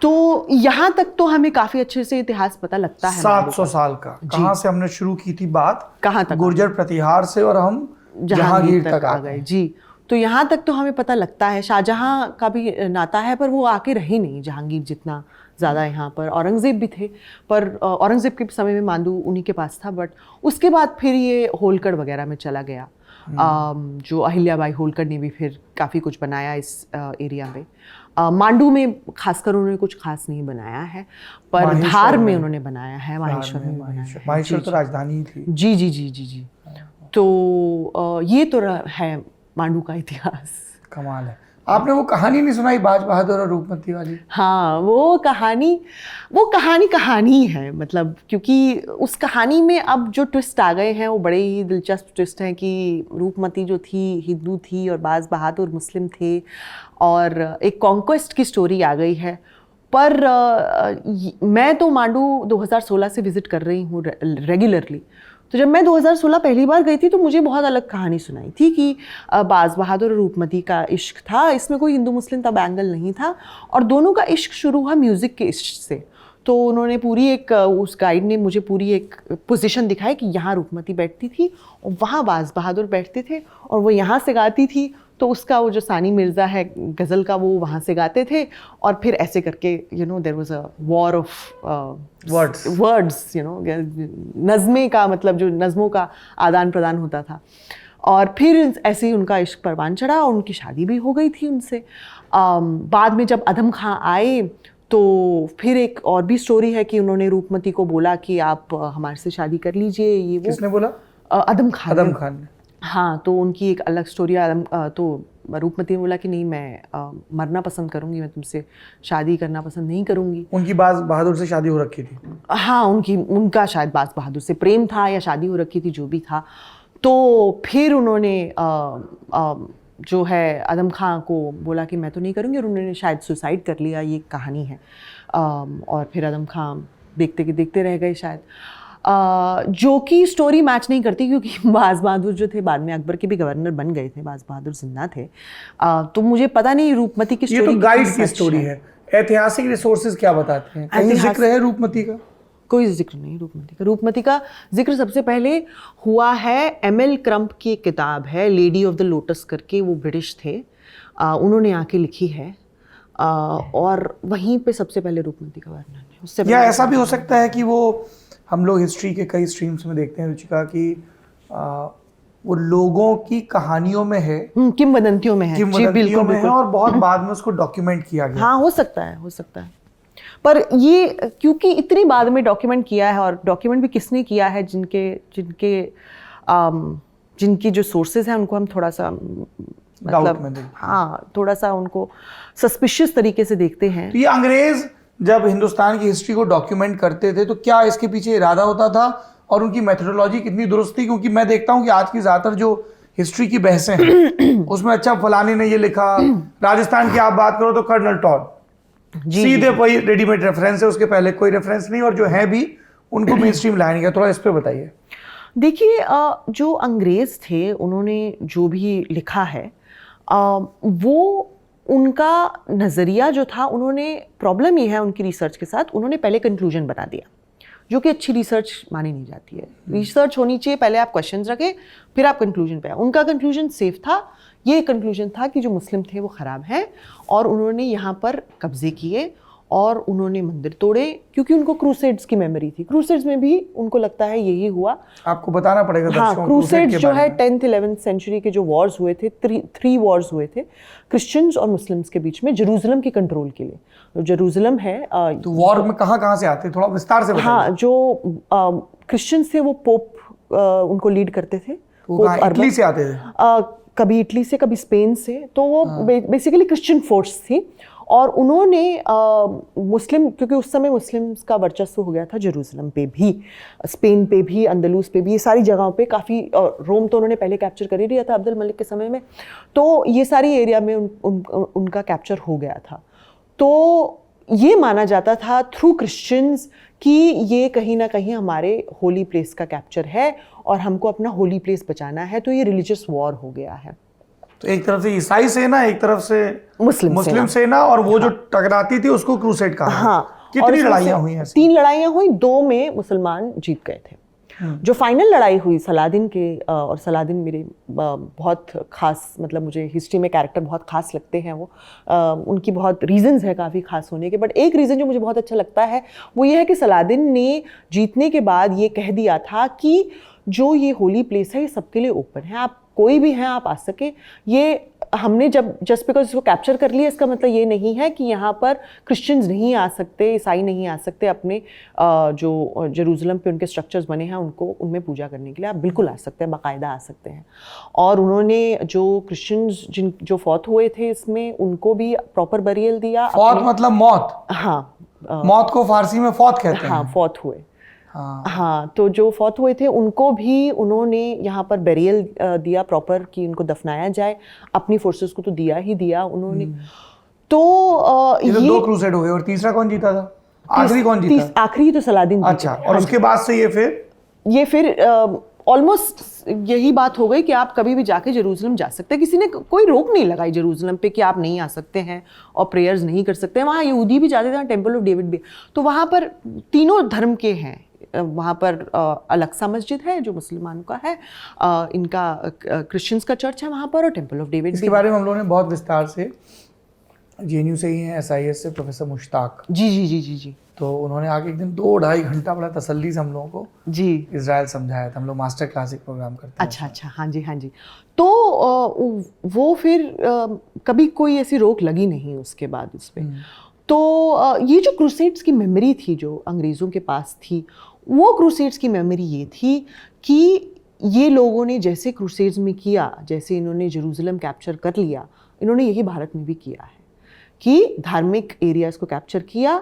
तो यहाँ तक तो हमें काफ़ी अच्छे से इतिहास पता लगता है। 700 साल का, कहाँ से हमने शुरू की थी बात, कहाँ तक, गुर्जर प्रतिहार से, और हम जहांगीर तक आ गए। जी, तो यहाँ तक तो हमें पता लगता है। शाहजहाँ का भी नाता है, पर वो आके रहे नहीं जहांगीर जितना ज़्यादा यहाँ पर। औरंगज़ेब भी थे, पर औरंगज़ेब के समय में मांडू उन्हीं के पास था। बट उसके बाद फिर ये होलकर वगैरह में चला गया। जो अहिल्याबाई होलकर ने भी फिर काफ़ी कुछ बनाया इस एरिया में। मांडू में खासकर उन्होंने कुछ खास नहीं बनाया है, पर धार में उन्होंने बनाया है, माहेश्वर में बनाया है। माहेश्वर तो राजधानी थी। जी जी जी जी जी। तो ये तो है मांडू का इतिहास। कमाल है। आपने वो कहानी नहीं सुनाई बाज बहादुर और रूपमती वाली? हाँ, वो कहानी है, मतलब क्योंकि उस कहानी में अब जो ट्विस्ट आ गए हैं वो बड़े ही दिलचस्प ट्विस्ट हैं कि रूपमती जो थी हिंदू थी और बाज बहादुर मुस्लिम थे, और एक कॉन्क्वेस्ट की स्टोरी आ गई है। पर मैं तो मांडू 2016 से विज़िट कर रही हूँ रेगुलरली। तो जब मैं 2016 पहली बार गई थी तो मुझे बहुत अलग कहानी सुनाई थी कि बाज बहादुर और रूपमती का इश्क था। इसमें कोई हिंदू मुस्लिम तब एंगल नहीं था, और दोनों का इश्क शुरू हुआ म्यूज़िक के इश्क से। तो उन्होंने पूरी एक उस गाइड ने मुझे पूरी एक पोजीशन दिखाई कि यहाँ रूपमती बैठती थी और वहाँ बाज बहादुर बैठते थे और वो यहाँ से गाती थी, तो उसका वो जो सानी मिर्ज़ा है गज़ल का वो वहाँ से गाते थे और फिर ऐसे करके you know there was a war of words, you know नज़्में का मतलब जो नज़मों का आदान प्रदान होता था। और फिर ऐसे ही उनका इश्क परवान चढ़ा और उनकी शादी भी हो गई थी उनसे। बाद में जब अदम खां आए तो फिर एक और भी स्टोरी है कि उन्होंने रूपमती को बोला कि आप हमारे से शादी कर लीजिए, ये वो। किसने बोला? अदम खान ने। हाँ, तो उनकी एक अलग स्टोरी है। तो रूपमती ने बोला कि नहीं, मैं मरना पसंद करूंगी, मैं तुमसे शादी करना पसंद नहीं करूंगी। उनकी बाज बहादुर से शादी हो रखी थी? हाँ, उनका शायद बाज बहादुर से प्रेम था या शादी हो रखी थी, जो भी था। तो फिर उन्होंने जो है आदम खां को बोला कि मैं तो नहीं करूँगी, और उन्होंने शायद सुसाइड कर लिया, ये कहानी है। और फिर आदम खां देखते रह गए शायद, जो कि स्टोरी मैच नहीं करती, क्योंकि बाज बहादुर जो थे बाद में अकबर के भी गवर्नर बन गए थे, बाज बहादुर जिंदा थे। तो मुझे पता नहीं रूपमती की स्टोरी, ये तो गाइड की स्टोरी है। ऐतिहासिक रिसोर्सेज क्या बताते हैं? कहीं जिक्र है रूपमती का? कोई जिक्र नहीं रूपमती का। रूपमती का जिक्र सबसे पहले हुआ है एम.एल. क्रम्प की एक किताब है, लेडी ऑफ द लोटस करके, वो ब्रिटिश थे, उन्होंने आके लिखी है, और वहीं पे सबसे पहले रूपमती का वर्णन है। उससे या ऐसा भी हो सकता है कि वो, हम लोग हिस्ट्री के कई स्ट्रीम्स में देखते हैं रुचिका, कि वो लोगों की कहानियों में है, किंवदंतियों में है, किंवदंतियों में है, और बहुत बाद में उसको डॉक्यूमेंट किया गया। हाँ, हो सकता है। पर ये क्योंकि इतनी बाद में डॉक्यूमेंट किया है, और डॉक्यूमेंट भी किसने किया है, जिनकी जो सोर्सेज हैं उनको हम थोड़ा सा मतलब, हाँ, थोड़ा सा उनको सस्पिशियस तरीके से देखते हैं। तो ये अंग्रेज जब हिंदुस्तान की हिस्ट्री को डॉक्यूमेंट करते थे तो क्या इसके पीछे इरादा होता था, और उनकी मेथोडोलॉजी कितनी दुरुस्त थी? क्योंकि मैं देखता हूँ कि आज की ज्यादातर जो हिस्ट्री की बहसें हैं उसमें अच्छा फलाने ने ये लिखा, राजस्थान की आप बात करो तो कर्नल टॉड, सीधे वही रेडीमेड रेफरेंस है, उसके पहले कोई रेफरेंस नहीं, और जो है भी उनको मेन स्ट्रीम लाया नहीं गया। थोड़ा इस पे बताइए। देखिए, जो अंग्रेज थे उन्होंने जो भी लिखा है, वो उनका नज़रिया जो था, उन्होंने, प्रॉब्लम ये है उनकी रिसर्च के साथ, उन्होंने पहले कंक्लूजन बता दिया, जो कि अच्छी रिसर्च मानी नहीं जाती है। रिसर्च होनी चाहिए, पहले आप क्वेश्चंस रखें, फिर आप कंक्लूजन पे आए। उनका कंक्लूजन सेफ था, ये कंक्लूजन था कि जो मुस्लिम थे वो ख़राब हैं, और उन्होंने यहाँ पर कब्जे किए और उन्होंने मंदिर तोड़े, क्योंकि उनको क्रूसेड्स की मेमोरी थी। क्रूसेड्स में भी उनको लगता है यही हुआ। आपको बताना पड़ेगा दर्शकों, हाँ, क्रूसेड्स जो है 10th 11th सेंचुरी के जो वॉर्स हुए थे, थ्री वॉर्स हुए थे क्रिश्चियंस और मुस्लिम्स के बीच में, जेरूसलम के कंट्रोल के लिए। जेरूसलम है, तो वॉर में कहाँ से आते, थोड़ा विस्तार से बताइए। हाँ, जो क्रिश्चियंस थे वो पोप उनको लीड करते थे। इटली से आते थे? कभी इटली से, कभी स्पेन से। तो वो बेसिकली क्रिश्चियन फोर्स थी, और उन्होंने मुस्लिम, क्योंकि उस समय मुस्लिम्स का वर्चस्व हो गया था जेरूसलम पे भी, स्पेन पे भी, अंदलूस पे भी, ये सारी जगहों पे काफ़ी, रोम तो उन्होंने पहले कैप्चर कर ही लिया था अब्दुल मलिक के समय में, तो ये सारी एरिया में उनका कैप्चर हो गया था। तो ये माना जाता था थ्रू क्रिश्चियंस कि ये कहीं ना कहीं हमारे होली प्लेस का कैप्चर है और हमको अपना होली प्लेस बचाना है, तो ये रिलीजियस वॉर हो गया है। तो एक तरफ से ईसाई सेना, एक तरफ से मुस्लिम सेना, और वो जो टकराती थी उसको क्रूसेड कहा। हाँ, कितनी लड़ाइयाँ हुई हैं? 3 लड़ाइयाँ हुई, 2 में मुसलमान जीत गए थे। जो फाइनल लड़ाई हुई सलादिन के, और सलादिन मेरे बहुत खास, मतलब मुझे हिस्ट्री में कैरेक्टर बहुत खास लगते हैं वो, उनकी बहुत रीजंस है काफ़ी खास होने के, बट एक रीज़न जो मुझे बहुत अच्छा लगता है वो ये है कि सलादिन ने जीतने के बाद ये कह दिया था कि जो ये होली प्लेस है ये सबके लिए ओपन है, आप कोई भी हैं आप आ सके। ये हमने जब जस्ट बिकॉज इसको कैप्चर कर लिया, इसका मतलब ये नहीं है कि यहाँ पर क्रिश्चियंस नहीं आ सकते, ईसाई नहीं आ सकते, अपने जो जेरूसलम पे उनके स्ट्रक्चर्स बने हैं उनको, उनमें पूजा करने के लिए आप बिल्कुल आ सकते हैं, बाकायदा आ सकते हैं। और उन्होंने जो क्रिश्चियंस जो फौत हुए थे इसमें, उनको भी प्रॉपर बरियल दिया। फौत मतलब मौत? हाँ, मौत को फारसी में फौत कहते हैं। हाँ, फौत हुए। हाँ, तो जो फौत हुए थे उनको भी उन्होंने यहाँ पर बेरियल दिया प्रॉपर, कि उनको दफनाया जाए। अपनी फोर्सेस को तो दिया ही दिया उन्होंने। तो ये 2 क्रूसेड हो गए, और तीसरा कौन जीता था? आखिरी कौन जीता? आखिरी तो सलादिन जीता। अच्छा, और उसके बाद से ये फिर ऑलमोस्ट यही बात हो गई कि आप कभी भी जाके जेरूसलम जा सकते हैं, किसी ने कोई रोक नहीं लगाई जेरूसलम पे कि आप नहीं आ सकते हैं और प्रेयर्स नहीं कर सकते हैं। वहाँ यहूदी भी जाते थे, टेम्पल ऑफ डेविड भी। तो वहाँ पर तीनों धर्म के हैं। वहाँ पर अलक्सा मस्जिद है जो मुसलमानों का है, इनका क्रिश्चियंस का चर्च है वहाँ पर, और टेम्पल ऑफ डेविड। इसके बारे में हम लोगों ने बहुत विस्तार से, जेएनयू से ही हैं, SIS से प्रोफेसर मुश्ताक जी जी जी जी जी, तो उन्होंने आके एक दिन 2-2.5 घंटा बड़ा तसल्ली से हम लोगों को जी इजराइल समझाया था। हम लोग मास्टर क्लासिक प्रोग्राम करते हैं। अच्छा अच्छा, हाँ जी हाँ जी। तो वो फिर कभी कोई ऐसी रोक लगी नहीं उसके बाद इस पे। तो ये जो क्रूसेड्स की मेमोरी थी जो अंग्रेज़ों के पास थी, वो क्रूसेड्स की मेमोरी ये थी कि ये लोगों ने जैसे क्रूसेड्स में किया, जैसे इन्होंने जेरूसलम कैप्चर कर लिया, इन्होंने यही भारत में भी किया है कि धार्मिक एरियाज़ को कैप्चर किया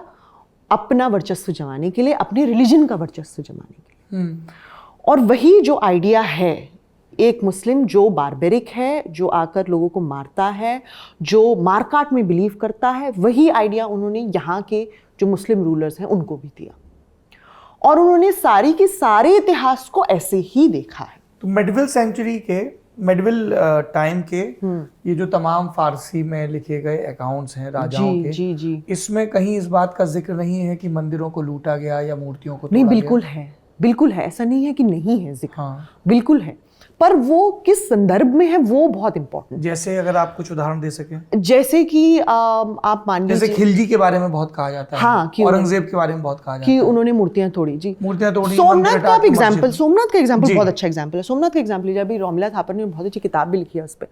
अपना वर्चस्व जमाने के लिए, अपने रिलीजन का वर्चस्व जमाने के लिए। और वही जो आइडिया है, एक मुस्लिम जो बारबेरिक है, जो आकर लोगों को मारता है, जो मारकाट में बिलीव करता है, वही आइडिया उन्होंने यहाँ के जो मुस्लिम रूलर्स हैं उनको भी दिया। और उन्होंने सारी के सारे इतिहास को ऐसे ही देखा है। तो मेडिवल सेंचुरी के, मेडिवल टाइम के ये जो तमाम फारसी में लिखे गए अकाउंट्स हैं राजाओं के, जी जी, इसमें कहीं इस बात का जिक्र नहीं है कि मंदिरों को लूटा गया या मूर्तियों को नहीं, तोड़ा बिल्कुल गया। है, बिल्कुल है, ऐसा नहीं है कि नहीं है जिक्र, हाँ। बिल्कुल है। पर वो किस संदर्भ में है वो बहुत इंपॉर्टेंट। जैसे अगर आप कुछ उदाहरण दे सकें। जैसे कि आप मान जैसे लीजिए खिलजी के बारे में बहुत कहा जाता है, हाँ, कि औरंगजेब के बारे में बहुत कहा जाता कि है, उन्होंने मूर्तियां तोड़ी। जी, मूर्तियां तोड़ी, सोमनाथ मंदिर का आप हटा के एग्जाम्पल, मस्जिद। सोमनाथ का एग्जाम्पल जी। बहुत अच्छा एग्जाम्पल है। सोमनाथ का एग्जाम्पल लीजिए, अभी रोमिला थापर ने बहुत अच्छी किताब भी लिखी है उस पर।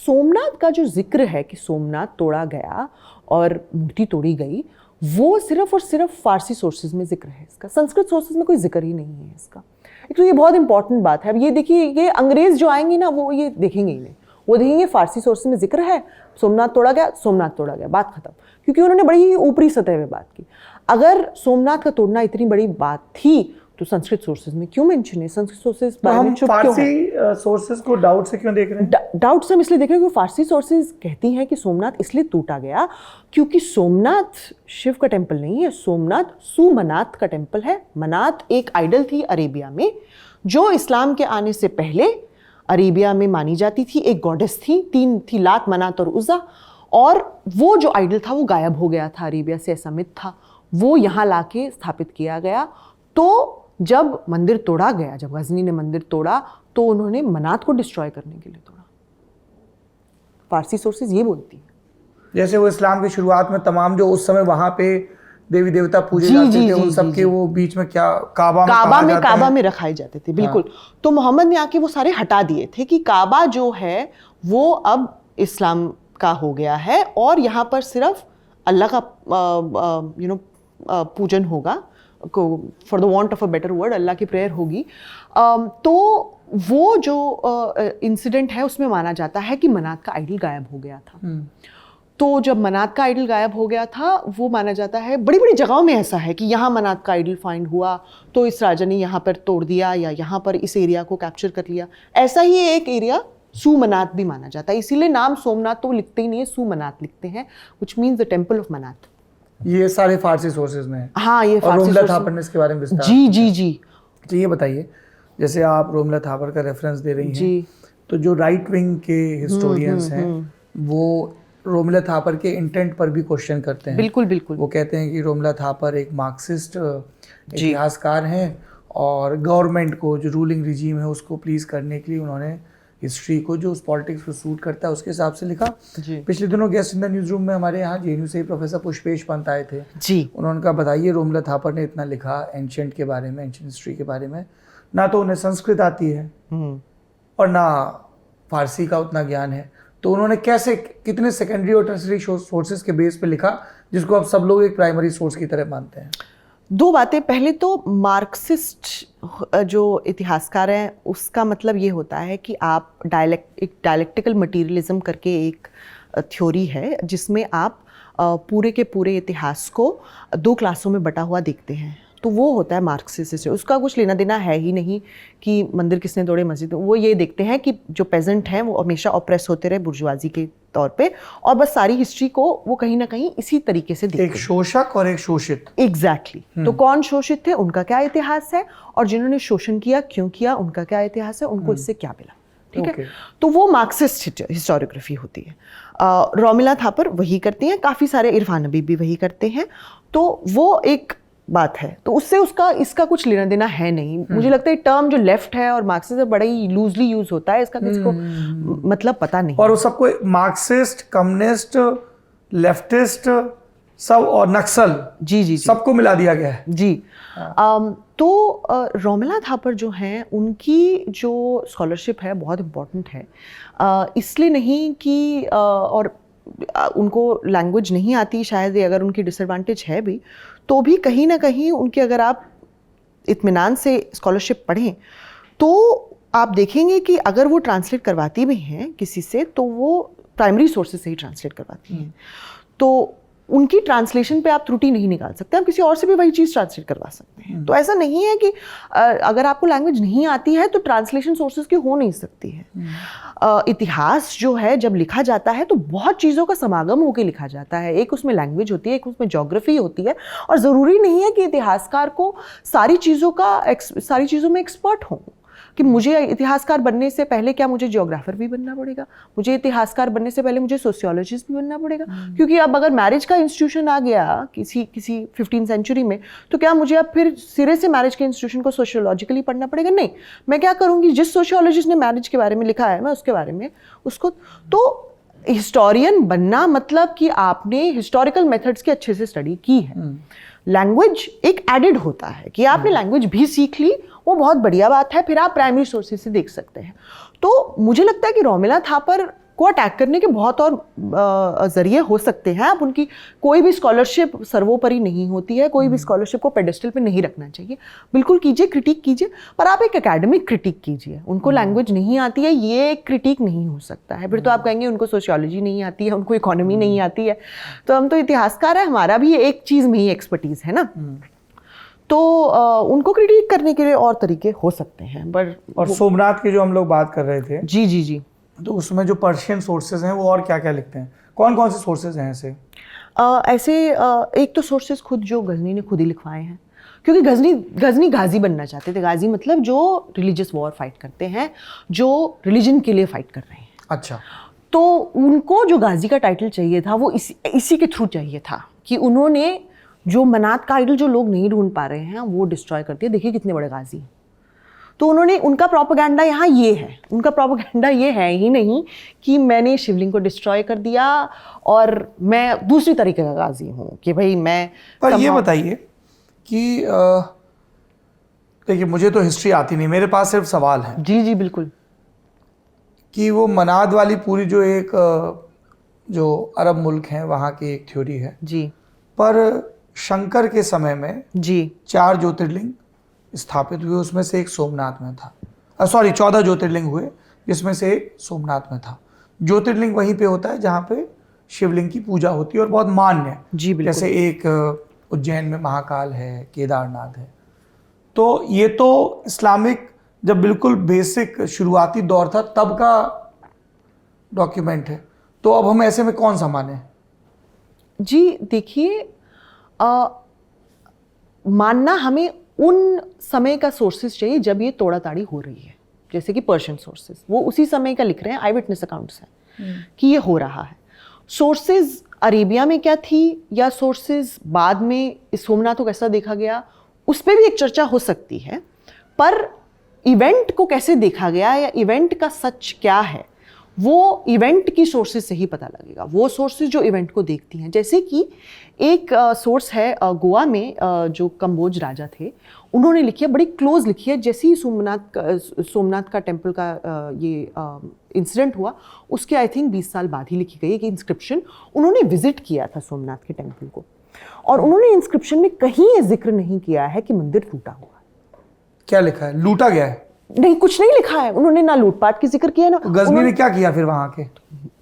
सोमनाथ का जो जिक्र है कि सोमनाथ तोड़ा गया और मूर्ति तोड़ी गई, वो सिर्फ और सिर्फ फारसी सोर्सेज में जिक्र है इसका, संस्कृत सोर्सेज में कोई जिक्र ही नहीं है इसका। एक तो ये बहुत इंपॉर्टेंट बात है। अब ये देखिए, ये अंग्रेज जो आएंगे ना, वो ये देखेंगे ही नहीं, वो देखेंगे फारसी सोर्सेज में जिक्र है, सोमनाथ तोड़ा गया, सोमनाथ तोड़ा गया, बात खत्म। क्योंकि उन्होंने बड़ी ऊपरी सतह पे बात की। अगर सोमनाथ का तोड़ना इतनी बड़ी बात थी तो संस्कृत सोर्सेज में क्यों मेंशन है? संस्कृत सोर्सेज तो हम फारसी सोर्सेज को डाउट से क्यों देख रहे हैं? डाउट से हम इसलिए देख रहे हैं क्योंकि फारसी सोर्सेज कहती हैं कि सोमनाथ इसलिए टूटा गया क्योंकि सोमनाथ शिव का टेम्पल नहीं है, सोमनाथ सुमनाथ का टेम्पल है। मनात एक आइडल थी अरेबिया में, जो इस्लाम के आने से पहले अरेबिया में मानी जाती थी, एक गॉडेस थी, 3 थी, लात, मनात और उज़्ज़ा। और वो जो आइडल था वो गायब हो गया था अरेबिया से, ऐसा मिथ था। वो यहाँ लाके स्थापित किया गया। तो जब मंदिर तोड़ा गया, जब गजनी ने मंदिर तोड़ा, तो उन्होंने मनात को डिस्ट्रॉय करने के लिए तोड़ा। फारसी सोर्सेज ये बोलती है। जैसे वो इस्लाम की शुरुआत में तमाम जो उस समय वहां पे देवी देवता पूजे जाते थे, उन सब के वो बीच में क्या काबा में रखाए जाते थे, बिल्कुल। तो मोहम्मद ने आके वो सारे हटा दिए थे कि काबा जो है वो अब इस्लाम का हो गया है और यहाँ पर सिर्फ अल्लाह का पूजन होगा, for the want of a better word, Allah की प्रेयर होगी। तो वो जो इंसिडेंट है उसमें माना जाता है कि मनात का आइडल गायब हो गया था। तो जब मनात का आइडल गायब हो गया था, वो माना जाता है, बड़ी बड़ी जगहों में ऐसा है कि यहाँ मनात का आइडल फाइंड हुआ तो इस राजा ने यहाँ पर तोड़ दिया या यहाँ पर इस एरिया को कैप्चर कर लिया। ऐसा ही एक एरिया सुमनात भी माना जाता है, इसीलिए नाम सोमनाथ तो लिखते ही नहीं है, सुमनाथ लिखते हैं, which means the temple of मनात। ये सारे फारसी सोर्सेज में है। हाँ, ये फारसी रोमिला थापर ने इसके बारे में विस्तार। जी जी जी। तो ये बताइए, जैसे आप रोमिला थापर का रेफरेंस दे रही हैं जी, तो जो राइट विंग के हिस्टोरियंस हैं वो रोमिला थापर के इंटेंट पर भी क्वेश्चन करते हैं। बिल्कुल बिल्कुल। वो कहते हैं कि रोमिला थापर एक मार्क्सिस्ट इतिहासकार हैं और गवर्नमेंट को, जो रूलिंग रिजीम है, उसको प्लीज करने के लिए उन्होंने हिस्ट्री को, जो उस पॉलिटिक्स को सूट करता है, उसके हिसाब से लिखा। पिछले दिनों guest in the news room में हमारे यहाँ जेएनयू से ही प्रोफेसर पुष्पेश पंत आए थे जी। उन्होंने कहा, बताइए रोमिला थापर ने इतना लिखा एंशिएंट के बारे में, एंशिएंट हिस्ट्री के बारे में, ना तो उन्हें संस्कृत आती है और ना फारसी का उतना ज्ञान है, तो उन्होंने कैसे, कितने सेकेंडरी और टर्सरी सोर्सेज के बेस पे लिखा जिसको अब सब लोग एक प्राइमरी सोर्स की तरह मानते हैं? दो बातें। पहले तो मार्क्सिस्ट जो इतिहासकार हैं उसका मतलब ये होता है कि आप एक डायलेक्टिकल मटीरियलिज्म करके एक थ्योरी है जिसमें आप पूरे के पूरे इतिहास को 2 क्लासों में बटा हुआ देखते हैं, तो वो होता है मार्क्सिस्ट से। उसका कुछ लेना देना है ही नहीं कि मंदिर किसने तोड़े, मस्जिद। वो ये देखते हैं कि जो पेजेंट हैं वो हमेशा ऑप्रेस होते रहे बुर्जुआजी के तौर पे, और बस सारी हिस्ट्री को वो कहीं ना कहीं इसी तरीके से देखते एक शोषक और एक शोषित। एग्जैक्टली तो कौन शोषित थे, उनका क्या इतिहास है, और जिन्होंने शोषण किया क्यों किया, उनका क्या इतिहास है, उनको इससे क्या मिला। ठीक है, तो वो मार्क्सिस्ट हिस्टोरियोग्राफी होती है। रोमिला थापर वही करती हैं, काफ़ी सारे इरफान हबीब भी वही करते हैं। तो वो एक बात है, तो उससे उसका इसका कुछ लेना देना है नहीं। मुझे लगता है टर्म जो लेफ्ट है और मार्क्सिज्म बड़ा ही लूजली यूज होता है, इसका किसी को मतलब पता नहीं। और वो सबको मार्क्सिस्ट, कम्युनिस्ट, लेफ्टिस्ट सब और नक्सल जी सबको मिला दिया गया है जी। तो रोमिला थापर जो हैं, उनकी जो स्कॉलरशिप है बहुत इम्पोर्टेंट है, इसलिए नहीं कि और उनको लैंग्वेज नहीं आती शायद, अगर उनकी डिसएडवांटेज है भी, तो भी कहीं ना कहीं उनकी अगर आप इत्मीनान से स्कॉलरशिप पढ़ें तो आप देखेंगे कि अगर वो ट्रांसलेट करवाती भी हैं किसी से, तो वो प्राइमरी सोर्सेज से ही ट्रांसलेट करवाती हैं। तो उनकी ट्रांसलेशन पे आप त्रुटि नहीं निकाल सकते, आप किसी और से भी वही चीज़ ट्रांसलेट करवा सकते हैं। तो ऐसा नहीं है कि अगर आपको लैंग्वेज नहीं आती है तो ट्रांसलेशन सोर्सेज की हो नहीं सकती है। इतिहास जो है जब लिखा जाता है तो बहुत चीज़ों का समागम होकर लिखा जाता है। एक उसमें लैंग्वेज होती है, एक उसमें ज्योग्राफी होती है, और ज़रूरी नहीं है कि इतिहासकार को सारी चीज़ों में एक्सपर्ट हों। कि मुझे इतिहासकार बनने से पहले क्या मुझे जियोग्राफर भी बनना पड़ेगा, मुझे इतिहासकार बनने से पहले मुझे सोशियोलॉजिस्ट भी बनना पड़ेगा? क्योंकि अब अगर मैरिज का इंस्टीट्यूशन आ गया किसी 15th सेंचुरी में, तो क्या मुझे अब फिर सिरे से मैरिज के इंस्टीट्यूशन को सोशियोलॉजिकली पढ़ना पड़ेगा? नहीं, मैं क्या करूँगी, जिस सोशियोलॉजिस्ट ने मैरिज के बारे में लिखा है मैं उसके बारे में उसको। तो हिस्टोरियन बनना मतलब कि आपने हिस्टोरिकल मेथड्स की अच्छे से स्टडी की है। लैंग्वेज एक एडेड होता है कि आपने लैंग्वेज भी सीख ली, वो बहुत बढ़िया बात है, फिर आप प्राइमरी सोर्सेज से देख सकते हैं। तो मुझे लगता है कि रोमिला थापर को अटैक करने के बहुत और जरिए हो सकते हैं। आप उनकी कोई भी स्कॉलरशिप सर्वोपरि नहीं होती है, कोई भी स्कॉलरशिप को पेडेस्टल पे नहीं रखना चाहिए। बिल्कुल कीजिए, क्रिटिक कीजिए, पर आप एक एकेडमिक क्रिटिक कीजिए। उनको लैंग्वेज नहीं आती है, ये एक क्रिटिक नहीं हो सकता है। फिर तो आप कहेंगे उनको सोशियोलॉजी नहीं आती है, उनको इकोनॉमी नहीं आती है। तो हम तो इतिहासकार हैं, हमारा भी एक चीज़ में ही एक्सपर्टीज है ना। तो उनको क्रिटिक करने के लिए और तरीके हो सकते हैं। पर और सोमनाथ की जो हम लोग बात कर रहे थे, जी जी जी, तो उसमें जो पर्शियन सोर्सेज हैं वो और क्या क्या लिखते हैं, कौन कौन से सोर्सेज हैं ऐसे? एक तो सोर्सेज खुद जो गजनी ने खुद ही लिखवाए हैं, क्योंकि गजनी गाजी बनना चाहते थे। गाजी मतलब जो रिलीजियस वॉर फाइट करते हैं, जो रिलीजन के लिए फाइट कर रहे हैं। अच्छा, तो उनको जो गाजी का टाइटल चाहिए था वो इसी के थ्रू चाहिए था कि उन्होंने जो मनात का आइडल जो लोग नहीं ढूंढ पा रहे हैं वो डिस्ट्रॉय कर दिया। देखिए कितने बड़े गाजी हैं। तो उन्होंने, उनका प्रोपेगेंडा यहाँ ये है, उनका प्रोपेगेंडा ये है ही नहीं कि मैंने शिवलिंग को डिस्ट्रॉय कर दिया और मैं दूसरी तरीके का गाजी हूँ कि भाई मैं। पर ये बताइए कि देखिए मुझे तो हिस्ट्री आती नहीं, मेरे पास सिर्फ सवाल है। जी जी बिल्कुल। कि वो मनाद वाली पूरी जो एक जो अरब मुल्क हैं वहाँ की एक थ्योरी है जी, पर शंकर के समय में जी 4 ज्योतिर्लिंग स्थापित हुए, उसमें से एक सोमनाथ में था। 14 ज्योतिर्लिंग हुए जिसमें से एक सोमनाथ में था। ज्योतिर्लिंग वहीं पे होता है जहाँ पे शिवलिंग की पूजा होती है और बहुत मान्य है। जी बिल्कुल। जैसे एक उज्जैन में महाकाल है, केदारनाथ है। तो ये तो इस्लामिक जब बिल्कुल बेसिक शुरुआती दौर था तब का डॉक्यूमेंट है। तो अब हम ऐसे में कौन सा माने? जी देखिए, मानना हमें उन समय का सोर्सेज चाहिए जब ये तोड़ा ताड़ी हो रही है। जैसे कि पर्शियन सोर्सेज वो उसी समय का लिख रहे हैं, आई विटनेस अकाउंट्स हैं कि ये हो रहा है। सोर्सेज अरेबिया में क्या थी या सोर्सेज बाद में इस सोमनाथ को कैसा देखा गया, उस पर भी एक चर्चा हो सकती है। पर इवेंट को कैसे देखा गया या इवेंट का सच क्या है वो इवेंट की सोर्सेज से ही पता लगेगा। वो सोर्सेज जो इवेंट को देखती हैं, जैसे कि एक सोर्स है गोवा में जो कंबोज राजा थे, उन्होंने लिखी है, बड़ी क्लोज लिखी है। जैसे ही सोमनाथ का टेम्पल का ये इंसिडेंट हुआ उसके आई थिंक 20 साल बाद ही लिखी गई कि इंस्क्रिप्शन उन्होंने विजिट किया था सोमनाथ के टेम्पल को, और उन्होंने इंस्क्रिप्शन में कहीं ये जिक्र नहीं किया है कि मंदिर टूटा हुआ। क्या लिखा है? लूटा गया है? नहीं, कुछ नहीं लिखा है। उन्होंने ना लूटपाट की जिक्र किया ना। गजनी ने क्या किया फिर वहां के?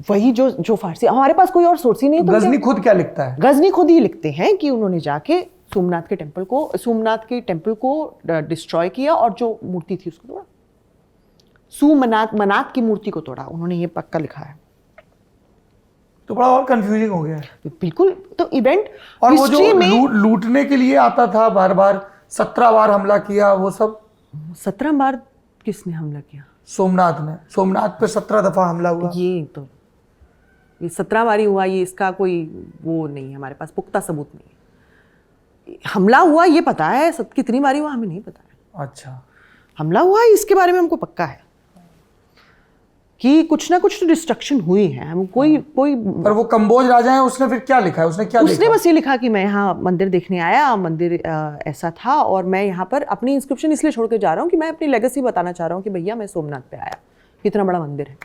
वही जो फारसी, हमारे पास कोई और सोर्स ही नहीं है। तो गजनी खुद क्या लिखता है? गजनी खुद ही लिखते हैं कि उन्होंने जाके सोमनाथ के टेम्पल को डिस्ट्रॉय किया और जो मूर्ति थी उसको तोड़ा। मनात की मूर्ति को तोड़ा, उन्होंने ये पक्का लिखा है। तो बड़ा और कंफ्यूजिंग हो गया है। बिल्कुल। तो इवेंट और वो जो लूटने के लिए आता था बार बार, 17 बार हमला किया, वो सब 17 बार किसने हमला किया? सोमनाथ ने, सोमनाथ पे 17 दफा हमला हुआ। ये 17 बारी हुआ, ये इसका कोई वो नहीं है, हमारे पास पुख्ता सबूत नहीं है। हमला हुआ ये पता है, कितनी बारी हुआ हमें नहीं पता है। अच्छा, हमला हुआ है इसके बारे में हमको पक्का है कि कुछ ना कुछ तो डिस्ट्रक्शन हुई है। हम कोई पर वो कंबोज राजा है, उसने फिर क्या लिखा है? उसने बस ये लिखा कि मैं यहाँ मंदिर देखने आया, मंदिर ऐसा था और मैं यहाँ पर अपनी इंस्क्रिप्शन इसलिए छोड़ के जा रहा हूँ कि मैं अपनी लेगेसी बताना चाह रहा हूँ कि भैया मैं सोमनाथ पे आया, कितना बड़ा मंदिर है।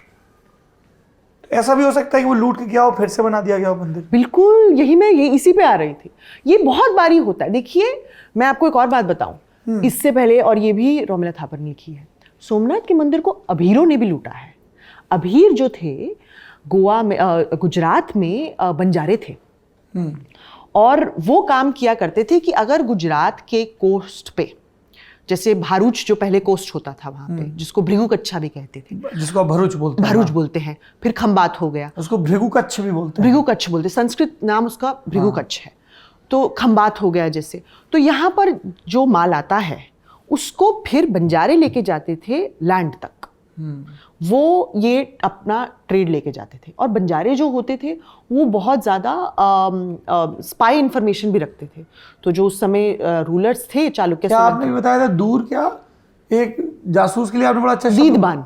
ऐसा भी हो सकता है कि वो लूट के गया हो, फिर से बना दिया गया हो मंदिर। बिल्कुल, यही इसी पे आ रही थी। ये बहुत बारी होता है। देखिए, मैं आपको एक और बात बताऊं, इससे पहले, और ये भी रोमिला थापर ने लिखी है, सोमनाथ के मंदिर को अभीरों ने भी लूटा है। अभीर जो थे गोवा में, गुजरात में बंजारे थे और वो काम किया करते थे कि अगर गुजरात के कोस्ट पे, जैसे भारूच जो पहले कोस्ट होता था वहां पे, जिसको भृगु कच्छा भी कहते थे, जिसको भरूच बोलते हैं, फिर खंबात हो गया, उसको भृगु कच्छ भी बोलते हैं। भृगु कच्छ बोलते, संस्कृत नाम उसका भृगु कच्छ है। तो खंबात हो गया जैसे, तो यहाँ पर जो माल आता है उसको फिर बंजारे लेके जाते थे लैंड तक, वो ये अपना ट्रेड लेके जाते थे। और बंजारे जो होते थे वो बहुत ज़्यादा स्पाई इंफॉर्मेशन भी रखते थे। तो जो उस समय रूलर्स थे चालुक्य, क्या आपने बताया था दूर, क्या एक जासूस के लिए आपने बड़ा अच्छा दीदबान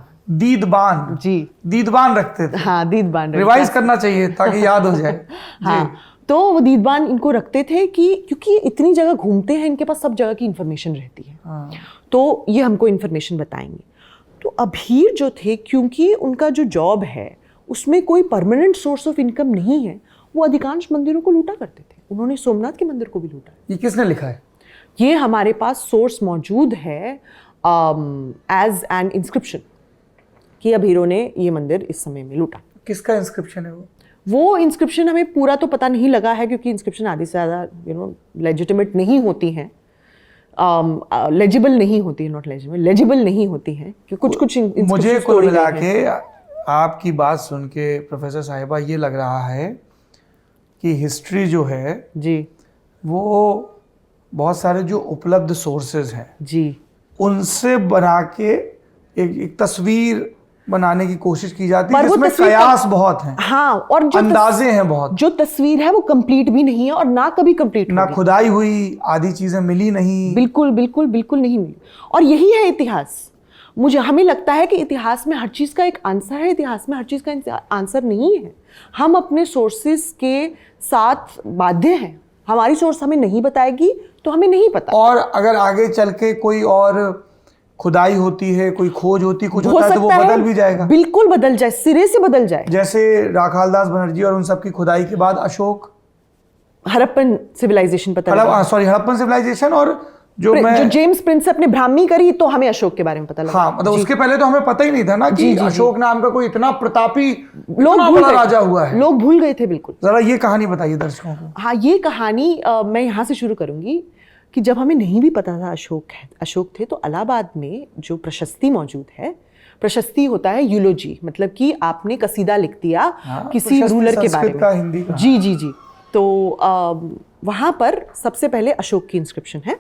जी, दीदबान रखते थे। हाँ, दीदबान रिवाइज करना चाहिए ताकि याद हो जाए। हाँ, तो वो दीदबान इनको रखते थे कि क्योंकि इतनी जगह घूमते हैं, इनके पास सब जगह की इंफॉर्मेशन रहती है। हाँ। तो ये हमको इंफॉर्मेशन बताएंगे। तो अभीर जो थे, क्योंकि उनका जो जॉब है उसमें कोई परमानेंट सोर्स ऑफ इनकम नहीं है, वो अधिकांश मंदिरों को लूटा करते थे। उन्होंने सोमनाथ के मंदिर को भी लूटा। ये किसने लिखा है? ये हमारे पास सोर्स मौजूद है एज एन इंस्क्रिप्शन कि अभीरों ने ये मंदिर इस समय में लूटा। किसका इंस्क्रिप्शन है वो इंस्क्रिप्शन हमें पूरा तो पता नहीं लगा है, क्योंकि इंस्क्रिप्शन आधे से ज़्यादा लेजिटिमेट नहीं होती हैं, लेजिबल नहीं होती है, नॉट लेजिबल, लेजिबल नहीं होती हैं, कि कुछ मुझे कुल मिला के आपकी बात सुन के प्रोफेसर साहिबा ये लग रहा है कि हिस्ट्री जो है जी, वो बहुत सारे जो उपलब्ध सोर्सेज हैं जी, उनसे बना के एक तस्वीर बनाने की कोशिश की जाती है, पर वो जिसमें तस्वीर कयास बहुत हैं। हाँ, और जो अंदाजे हैं बहुत। जो तस्वीर है वो कंप्लीट भी नहीं है और ना कभी कंप्लीट ना खुदाई हुई, आधी चीजें मिली नहीं, बिल्कुल बिल्कुल बिल्कुल नहीं मिली। और यही है इतिहास। हमें लगता है कि इतिहास में हर चीज़ का एक आंसर है, इतिहास में हर चीज़ का आंसर नहीं है। हम अपने सोर्सेस के साथ बाध्य हैं। हमारी सोर्स हमें नहीं बताएगी तो हमें नहीं पता। और अगर आगे चल के कोई और खुदाई होती है, कोई खोज होती, कुछ होता है तो वो बदल भी जाएगा। बिल्कुल बदल जाए, सिरे से बदल जाए। जैसे राखालदास बनर्जी और उन सब की खुदाई के बाद अशोक, हड़प्पन सिविलाइजेशन हड़प्पन सिविलाइजेशन, और जो जेम्स प्रिंसेप ने ब्राह्मी करी तो हमें अशोक के बारे में पता लगा। हाँ, मतलब उसके पहले तो हमें पता ही नहीं था ना कि अशोक नाम का कोई इतना प्रतापी, इतना बड़ा राजा हुआ है। लोग भूल गए थे बिल्कुल। जरा ये कहानी बताइए दर्शकों को। हाँ, ये कहानी मैं यहाँ से शुरू करूंगी कि जब हमें नहीं भी पता था अशोक थे, तो इलाहाबाद में जो प्रशस्ति मौजूद है, प्रशस्ति होता है यूलोजी, मतलब कि आपने कसीदा लिख दिया किसी रूलर के बारे में, हिंदी का। जी जी जी। तो वहाँ पर सबसे पहले अशोक की इंस्क्रिप्शन है।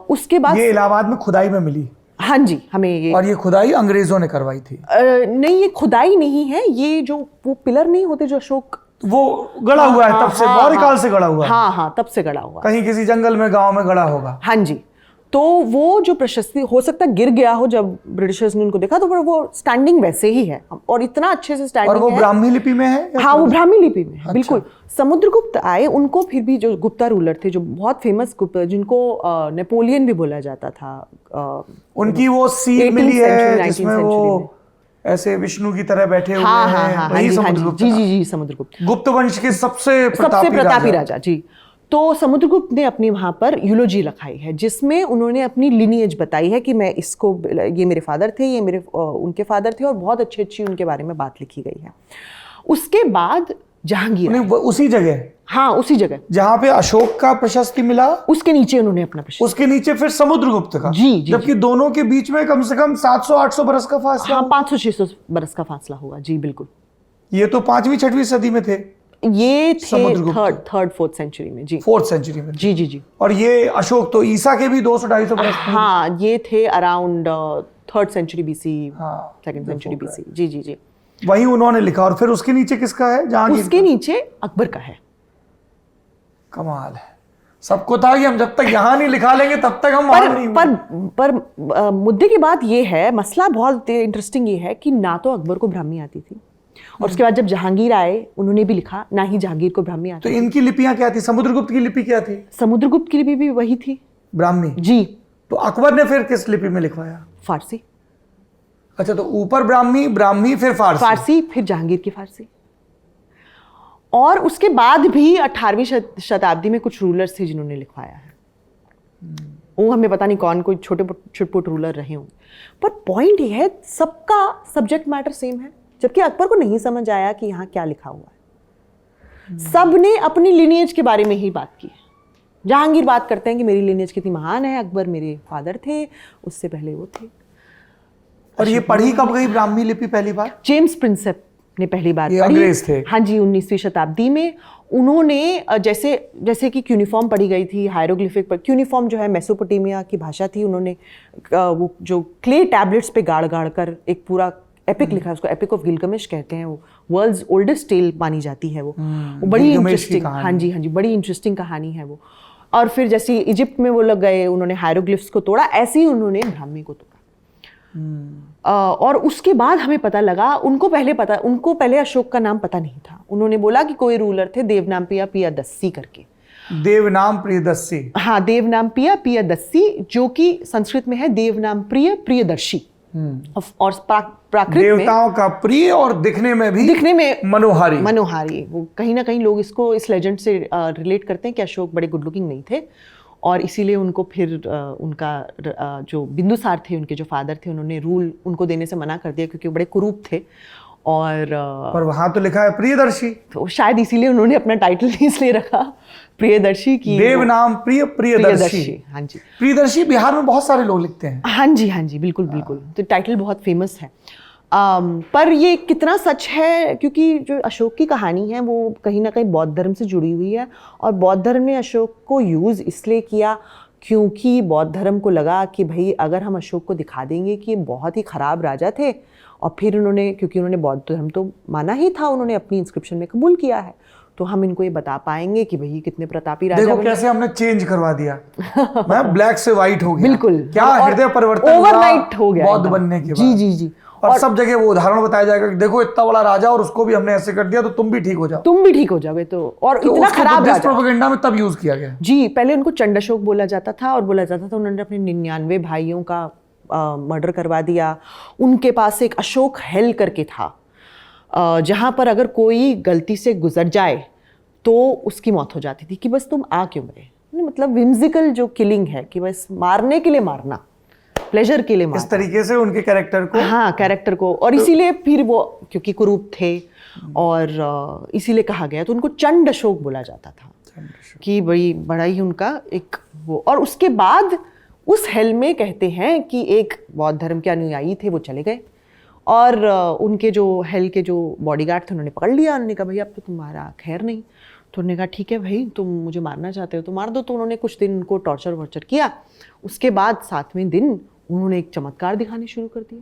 उसके बाद ये इलाहाबाद में खुदाई में मिली। हाँ जी, हमें ये, और ये खुदाई अंग्रेजों ने करवाई थी? नहीं, ये खुदाई नहीं है, ये जो वो पिलर नहीं होते जो अशोक, वो गड़ा हुआ है तब से, गौरी काल से गड़ा हुआ है। हाँ हाँ, तब से गड़ा हुआ, कहीं किसी जंगल में, गांव में गड़ा होगा। हाँ जी। तो वो जो प्रशस्ति, हो सकता है गिर गया हो जब ब्रिटिशर्स ने उनको देखा, तो वो स्टैंडिंग वैसे ही है और इतना अच्छे से स्टैंडिंग है। और वो ब्राह्मी लिपि में है? हाँ, वो ब्राह्मी लिपि में है, बिल्कुल। समुद्रगुप्त आए, उनको फिर भी जो गुप्ता रूलर थे, जो बहुत फेमस गुप्त, जिनको नेपोलियन भी बोला जाता था, उनकी वो सील मिली है जिसमें वो ऐसे विष्णु की तरह बैठे हुए हैं, वही समुद्रगुप्त। जी जी जी, समुद्रगुप्त, गुप्त वंश के सबसे प्रतापी राजा जी। तो समुद्रगुप्त ने अपनी वहाँ पर यूलोजी लिखाई है, जिसमें उन्होंने अपनी लिनिएज बताई है कि मैं इसको, ये मेरे फादर थे, ये मेरे उनके फादर थे, और बहुत अच्छी उनके बारे में बात लिखी गई है। उसके बाद जहांगीर, उसी जगह, हाँ उसी जगह जहाँ पे अशोक का प्रशस्ति मिला, उसके नीचे उन्होंने अपना प्रशस्ति, उसके नीचे फिर समुद्रगुप्त का। जी जी, जबकि दोनों के बीच में कम से कम 700-800 बरस का फासला। हाँ, 500-600 बरस का फासला हुआ। जी बिल्कुल। ये तो 5वीं 6वीं सदी में थे, ये थे समुद्रगुप्त। थर्ड 4th सेंचुरी में जी। 4th सेंचुरी में। जी जी जी। और ये अशोक तो ईसा के भी 200-250 बरस पूर्व। हाँ, ये थे अराउंड 3rd सेंचुरी बीसी, हाँ, 2nd सेंचुरी बीसी। जी जी जी। वही उन्होंने लिखा। और फिर उसके नीचे किसका है? जहांगीर उसके का? नीचे अकबर का है। कमाल है। सबको था कि हम जब तक यहाँ नहीं लिखा लेंगे तब तक हम वहां नहीं होंगे। पर मुद्दे की बात ये है, मसला बहुत इंटरेस्टिंग ये है कि ना तो अकबर को ब्राह्मी आती थी, और उसके बाद जब जहांगीर आए उन्होंने भी लिखा, ना ही जहांगीर को ब्राह्मी तो आती। इनकी लिपियां क्या थी? समुद्रगुप्त की लिपि क्या थी? समुद्रगुप्त की लिपि भी वही थी, ब्राह्मी। जी। तो अकबर ने फिर किस लिपि में लिखवाया? फारसी। अच्छा, तो ऊपर ब्राह्मी, ब्राह्मी फिर फारसी। फारसी, फिर जहांगीर की फारसी। और उसके बाद भी 18वीं शताब्दी में कुछ रूलर्स थे जिन्होंने लिखवाया है। वो हमें पता नहीं कौन, कोई छोटे छोटे रूलर रहे होंगे, पर पॉइंट ये है सबका सब्जेक्ट मैटर सेम है। जबकि अकबर को नहीं समझ आया कि यहाँ क्या लिखा हुआ है। सबने अपनी लिनिएज के बारे में ही बात की है। जहांगीर बात करते हैं कि मेरी लिनिएज कितनी महान है, अकबर मेरे फादर थे, उससे पहले वो थे। और ये पढ़ी कब गई ब्राह्मी लिपि पहली बार? जेम्स प्रिंसेप ने पहली बार ये पढ़ी। अंग्रेज थे। हाँ जी, 19वीं शताब्दी में उन्होंने जैसे कि क्यूनिफॉर्म पढ़ी गई थी, हायरोग्लिफिक पर। क्यूनिफॉर्म जो है मेसोपोटामिया की भाषा थी, उन्होंने वो जो क्ले टैबलेट्स पे गाड़ गाड़ कर एक पूरा एपिक लिखा, उसको एपिक ऑफ गिलगमेश कहते हैं। वो वर्ल्ड्स ओल्डेस्ट टेल मानी जाती है। वो बड़ी इंटरेस्टिंग, हाँ जी हाँ जी, बड़ी इंटरेस्टिंग कहानी है वो। और फिर जैसे इजिप्ट में वो लोग गए, उन्होंने हायरोग्लिफ्स को तोड़ा, ऐसे ही उन्होंने ब्राह्मी को तोड़ा। और उसके बाद हमें पता लगा, उनको पहले अशोक का नाम पता नहीं था। उन्होंने बोला कि कोई रूलर थे देवनाम प्रियदर्शी करके। देवनाम प्रियदर्शी। हाँ, देवनाम प्रियदर्शी, जो कि संस्कृत में है देवनाम प्रियदर्शी। और प्राकृत में देवताओं का प्रिय और दिखने में मनोहारी। वो कहीं ना कहीं लोग इसको इस लेजेंड से रिलेट करते हैं कि अशोक बड़े गुड लुकिंग नहीं थे, और इसीलिए उनको फिर उनका जो बिंदुसार थे, उनके जो फादर थे, उन्होंने रूल उनको देने से मना कर दिया क्योंकि वो बड़े कुरूप थे। और पर वहां तो लिखा है प्रियदर्शी, तो शायद इसीलिए उन्होंने अपना टाइटल इसलिए रखा प्रियदर्शी की। देवनाम प्रियदर्शी। हाँ जी, प्रियदर्शी बिहार में बहुत सारे लोग लिखते हैं। हाँ जी, बिल्कुल बिल्कुल। तो टाइटल बहुत फेमस है। पर ये कितना सच है, क्योंकि जो अशोक की कहानी है वो कहीं ना कहीं बौद्ध धर्म से जुड़ी हुई है। और बौद्ध धर्म ने अशोक को यूज़ इसलिए किया क्योंकि बौद्ध धर्म को लगा कि भाई अगर हम अशोक को दिखा देंगे कि ये बहुत ही ख़राब राजा थे, और फिर क्योंकि उन्होंने बौद्ध धर्म तो माना ही था, उन्होंने अपनी इंस्क्रिप्शन में कबूल किया है, तो हम इनको ये बता पाएंगे कि भाई कितने प्रतापी राजा। देखो कैसे हमने चेंज करवा दिया। मैं ब्लैक से व्हाइट हो गया। बिल्कुल, क्या हृदय परिवर्तन ओवरनाइट हो गया बौद्ध बनने के बाद। जी। और सब जगह वो उदाहरण बताया जाएगा कि देखो इतना बड़ा राजा और उसको भी हमने ऐसे कर दिया, तो तुम भी ठीक हो जाओगे। तो और इतना खराब राजा प्रोपेगेंडा में तब यूज किया गया। जी, पहले उनको चंड अशोक बोला जाता था, और बोला जाता था उन्होंने अपने 99 भाइयों का मर्डर करवा दिया। उनके पास एक अशोक हेल करके था, जहां पर अगर कोई गलती से गुजर जाए तो उसकी मौत हो जाती थी। कि बस तुम आ क्यों गए, मतलब विम्सिकल जो किलिंग है कि बस मारने के लिए मारना, प्लेजर के लिए मारना। इस तरीके से उनके कैरेक्टर को, हाँ, कैरेक्टर को। और इसीलिए फिर वो क्योंकि कुरूप थे और इसीलिए कहा गया, तो उनको चंड अशोक बोला जाता था कि बड़ी बड़ा ही उनका एक वो। और उसके बाद उस हेल में कहते हैं कि एक बौद्ध धर्म के अनुयायी थे, वो चले गए, और उनके जो हेल के जो बॉडीगार्ड थे उन्होंने पकड़ लिया। उन्होंने कहा भाई अब तो तुम्हारा खैर नहीं। तो उन्होंने कहा ठीक है भाई, तुम मुझे मारना चाहते हो तो मार दो। तो उन्होंने कुछ दिन उनको टॉर्चर किया। उसके बाद 7वें दिन उन्होंने एक चमत्कार दिखाने शुरू कर दिए।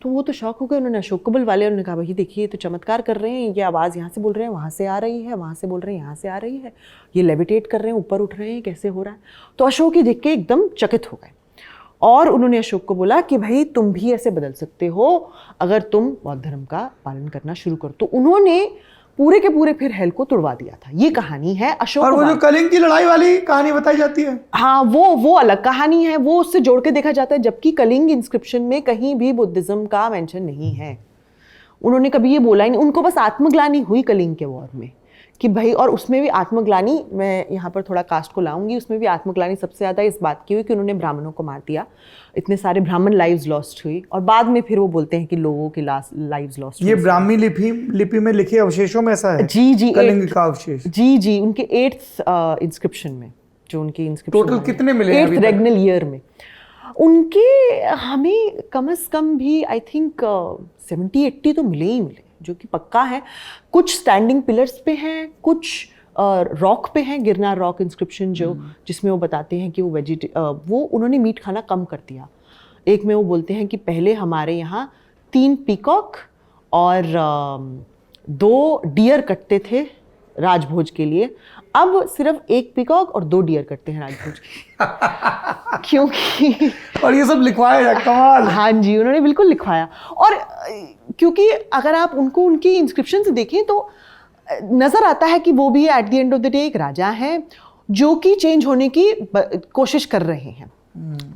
तो वो तो शौक हो गए। उन्होंने अशोक को बुलवा लिया। उन्होंने कहा भाई देखिए, तो चमत्कार कर रहे हैं, ये आवाज़ यहाँ से बोल रहे हैं, वहाँ से आ रही है, वहाँ से बोल रहे हैं, यहाँ से आ रही है, ये लेविटेट कर रहे हैं, ऊपर उठ रहे हैं, कैसे हो रहा है। तो अशोक ये देख के एकदम चकित हो गए, और उन्होंने अशोक को बोला कि भाई तुम भी ऐसे बदल सकते हो अगर तुम बौद्ध धर्म का पालन करना शुरू करो। तो उन्होंने पूरे के पूरे फिर हेल को तुड़वा दिया था। ये कहानी है अशोक। और वो जो कलिंग की लड़ाई वाली कहानी बताई जाती है, हाँ, वो अलग कहानी है, वो उससे जोड़ के देखा जाता है। जबकि कलिंग इंस्क्रिप्शन में कहीं भी बुद्धिज्म का मेंशन नहीं है। उन्होंने कभी ये बोला ही नहीं। उनको बस आत्मग्लानि हुई कलिंग के वॉर में कि भाई, और उसमें भी आत्मग्लानि, मैं यहाँ पर थोड़ा कास्ट को लाऊंगी, उसमें भी आत्मग्लानि सबसे ज़्यादा इस बात की हुई कि उन्होंने ब्राह्मणों को मार दिया, इतने सारे ब्राह्मण लाइव्स लॉस्ट हुई। और बाद में फिर वो बोलते हैं कि लोगों की लाइव्स लॉस्ट। ये ब्राह्मी लिपि में लिखे अवशेषों में ऐसा है। जी, कलिंग का अवशेष। जी, उनके 8th इंस्क्रिप्शन में, जो उनकी इंस्क्रिप्शन टोटल कितने मिले 8th रेगनल ईयर में उनके, हमें कम से कम भी आई थिंक 70-80 तो मिले ही मिले। जो कि पक्का है। कुछ स्टैंडिंग पिलर्स पे हैं, कुछ रॉक पे हैं, गिरनार रॉक इंस्क्रिप्शन जो जिसमें वो बताते हैं कि वो उन्होंने मीट खाना कम कर दिया। एक में वो बोलते हैं कि पहले हमारे यहाँ 3 पीकॉक और 2 डियर कटते थे राजभोज के लिए, अब सिर्फ 1 पीकॉक और 2 डियर कटते हैं राजभोज के क्योंकि और ये सब लिखवाया, कमाल। हाँ जी, उन्होंने बिल्कुल लिखवाया। और क्योंकि अगर आप उनको उनकी इंस्क्रिप्शन से देखें तो नजर आता है कि वो भी at the end of the day एक राजा है जो कि चेंज होने की कोशिश कर रहे हैं।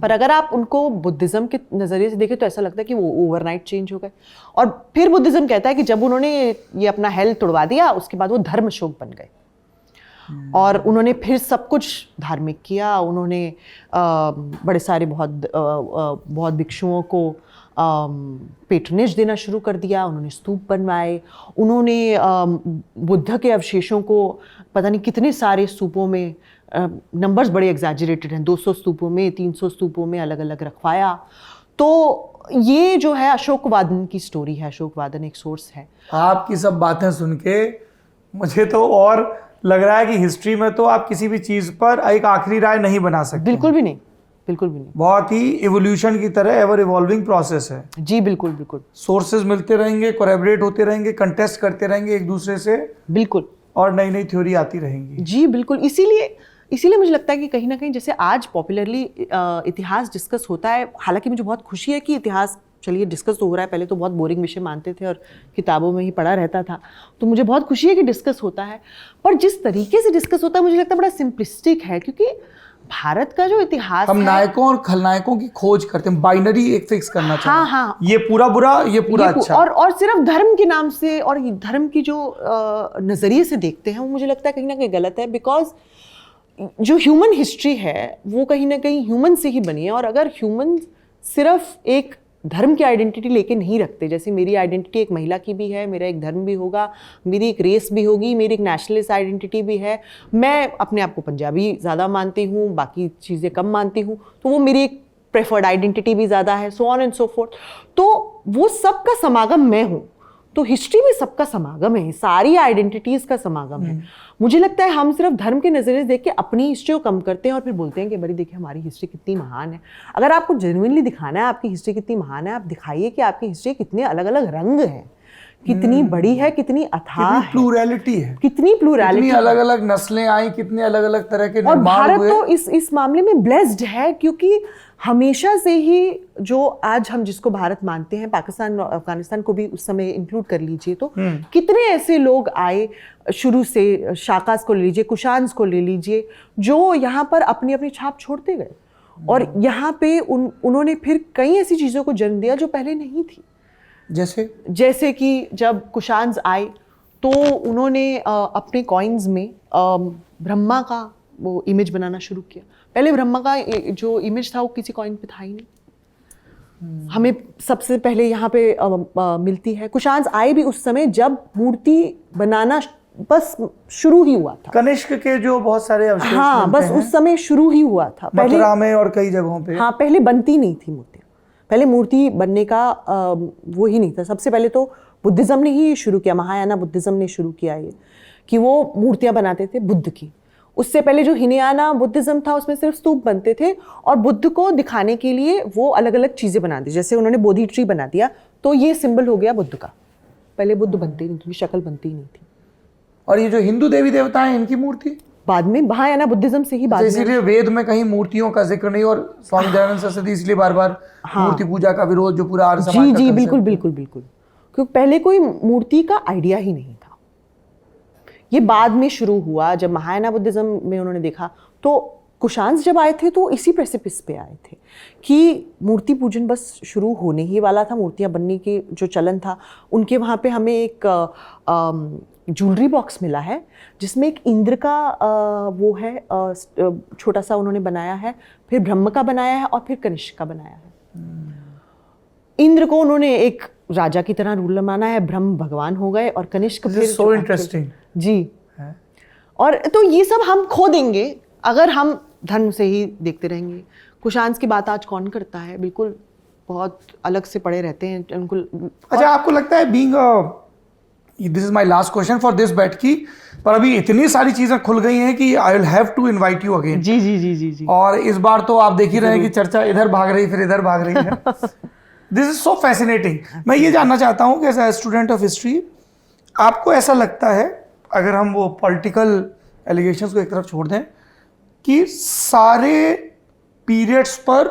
पर अगर आप उनको बुद्धिज्म के नज़रिए से देखें तो ऐसा लगता है कि वो ओवरनाइट चेंज हो गए। और फिर बुद्धिज्म कहता है कि जब उन्होंने ये अपना हेल तोड़वा दिया उसके बाद वो धर्म अशोक बन गए और उन्होंने फिर सब कुछ धार्मिक किया। उन्होंने बड़े सारे बहुत भिक्षुओं को पेट्रनेज देना शुरू कर दिया, उन्होंने स्तूप बनवाए, उन्होंने बुद्ध के अवशेषों को पता नहीं कितने सारे स्तूपों में, नंबर्स बड़े एग्जैजरेटेड हैं, 200 स्तूपों में, 300 स्तूपों में अलग अलग रखवाया। तो ये जो है अशोकवादन की स्टोरी है, अशोकवादन एक सोर्स है। आपकी सब बातें सुन के मुझे तो और लग रहा है कि हिस्ट्री में तो आप किसी भी चीज़ पर एक आखिरी राय नहीं बना सकते। बिल्कुल भी नहीं, बिल्कुल भी नहीं। बहुत ही इवोल्यूशन की तरह एवर इवॉल्विंग प्रोसेस है। जी बिल्कुल बिल्कुल। सोर्सेज मिलते रहेंगे, कोलैबोरेट होते रहेंगे, कंटेस्ट करते रहेंगे एक दूसरे से, बिल्कुल, और नई नई थ्योरी आती रहेंगी। जी बिल्कुल। इसीलिए मुझे लगता है कि कहीं ना कहीं जैसे आज पॉपुलरली इतिहास डिस्कस होता है, हालांकि मुझे बहुत खुशी है कि इतिहास चलिए डिस्कस तो हो रहा है, पहले तो बहुत बोरिंग विषय मानते थे और किताबों में ही पढ़ा रहता था, तो मुझे बहुत खुशी है कि डिस्कस होता है। पर जिस तरीके से डिस्कस होता है मुझे लगता है बड़ा सिंपलिस्टिक है, क्योंकि भारत का जो इतिहास हम नायकों और खलनायकों की खोज करते हैं, बाइनरी एक फिक्स करना चाहते हैं। हाँ, ये पूरा बुरा, ये पूरा अच्छा, और सिर्फ धर्म के नाम से और धर्म की जो नजरिए से देखते हैं वो मुझे लगता है कहीं ना कहीं गलत है। बिकॉज जो ह्यूमन हिस्ट्री है वो कहीं ना कहीं ह्यूमन से ही बनी है, और अगर ह्यूमन सिर्फ एक धर्म की आइडेंटिटी लेके नहीं रखते, जैसे मेरी आइडेंटिटी एक महिला की भी है, मेरा एक धर्म भी होगा, मेरी एक रेस भी होगी, मेरी एक नेशनलिस्ट आइडेंटिटी भी है, मैं अपने आप को पंजाबी ज़्यादा मानती हूँ, बाकी चीज़ें कम मानती हूँ, तो वो मेरी एक प्रेफर्ड आइडेंटिटी भी ज़्यादा है, so on and so fourth. तो वो सबका समागम मैं हूँ, तो हिस्ट्री भी सबका समागम है, सारी आइडेंटिटीज़ का समागम है। मुझे लगता है हम सिर्फ धर्म के नज़रिए से देख के अपनी हिस्ट्री को कम करते हैं और फिर बोलते हैं कि बड़ी देखिए हमारी हिस्ट्री कितनी महान है। अगर आपको जेन्युइनली दिखाना है आपकी हिस्ट्री कितनी महान है, आप दिखाइए कि आपकी हिस्ट्री कितने अलग अलग रंग हैं, कितनी बड़ी है, कितनी अथाह है, प्लूरैलिटी है, कितनी प्लूरैलिटी, कितनी अलग अलग नस्लें आई, कितने अलग अलग तरह के और निर्माण भारत हुए। तो इस मामले में ब्लेस्ड है, क्योंकि हमेशा से ही जो आज हम जिसको भारत मानते हैं, पाकिस्तान और अफगानिस्तान को भी उस समय इंक्लूड कर लीजिए, तो कितने ऐसे लोग आए शुरू से, शाकास को ले लीजिए, कुशान्स को ले लीजिए, जो यहाँ पर अपनी अपनी छाप छोड़ते गए, और यहाँ पे उन्होंने फिर कई ऐसी चीज़ों को जन्म दिया जो पहले नहीं थी। जैसे कि जब कुशान्स आए तो उन्होंने अपने कॉइन्स में ब्रह्मा का वो इमेज बनाना शुरू किया। पहले ब्रह्मा का जो इमेज था वो किसी कॉइन पे था ही नहीं। हमें सबसे पहले यहाँ पे मिलती है। कुशान्स आए भी उस समय जब मूर्ति बनाना बस शुरू ही हुआ था। कनिष्क के जो बहुत सारे अवशेष हाँ, बस उस समय शुरू ही हुआ था, पहले मथुरा में और कई जगहों पे। हाँ, पहले बनती नहीं थी मूर्तियाँ, पहले मूर्ति बनने का वो ही नहीं था। सबसे पहले तो बुद्धिज़्म ने ही शुरू किया, महायाना बुद्धिज़्म ने शुरू किया ये कि वो मूर्तियाँ बनाते थे बुद्ध की। उससे पहले जो हिनयाना बुद्धिज़्म था उसमें सिर्फ स्तूप बनते थे, और बुद्ध को दिखाने के लिए वो अलग अलग चीज़ें बना दी, जैसे उन्होंने बोधि ट्री बना दिया, तो ये सिंबल हो गया बुद्ध का। पहले बुद्ध बनते नहीं थे, शक्ल बनती नहीं थी। और ये जो हिंदू देवी देवता हैं इनकी मूर्ति बाद में महायाना बुद्धिज़्म से ही, बाद में इसीलिए वेद में कहीं मूर्तियों का जिक्र नहीं, और स्वामी दयानंद सरस्वती इसलिए बार बार मूर्ति पूजा का विरोध जो पूरा आर्य समाज का। जी बिल्कुल बिल्कुल बिल्कुल, क्योंकि पहले कोई मूर्ति का आइडिया ही नहीं था। ये बाद में शुरू हुआ जब महायाना बुद्धिज़्म में उन्होंने देखा, तो कुशान्स जब आए थे तो इसी प्रेसिपिस पे आए थे कि मूर्ति पूजन बस शुरू होने ही वाला था, मूर्तियाँ बनने की जो चलन था। उनके वहाँ पे हमें एक ज्वेलरी बॉक्स मिला है जिसमें एक इंद्र का वो है छोटा सा उन्होंने बनाया है, फिर ब्रह्म का बनाया है और फिर कनिष्क का बनाया है। इंद्र को उन्होंने एक राजा की तरह रूलर माना है, ब्रह्म भगवान हो गए, और कनिष्क फिर सो इंटरेस्टिंग जी है। और तो ये सब हम खो देंगे अगर हम धर्म से ही देखते रहेंगे। कुशान्स की बात आज कौन करता है, बिल्कुल बहुत अलग से पड़े रहते हैं उनको। अच्छा, आपको लगता है being this is my last question for this बैठकी, पर अभी इतनी सारी चीजें खुल गई हैं कि I will have to invite you again. जी जी जी जी जी। और इस बार तो आप देख ही रहे हैं कि चर्चा इधर भाग रही फिर इधर भाग रही है। This is so fascinating. मैं ये जानना चाहता हूँ कि as a student of history आपको ऐसा लगता है, अगर हम वो पॉलिटिकल एलिगेशंस को एक तरफ छोड़ दें, कि सारे पीरियड्स पर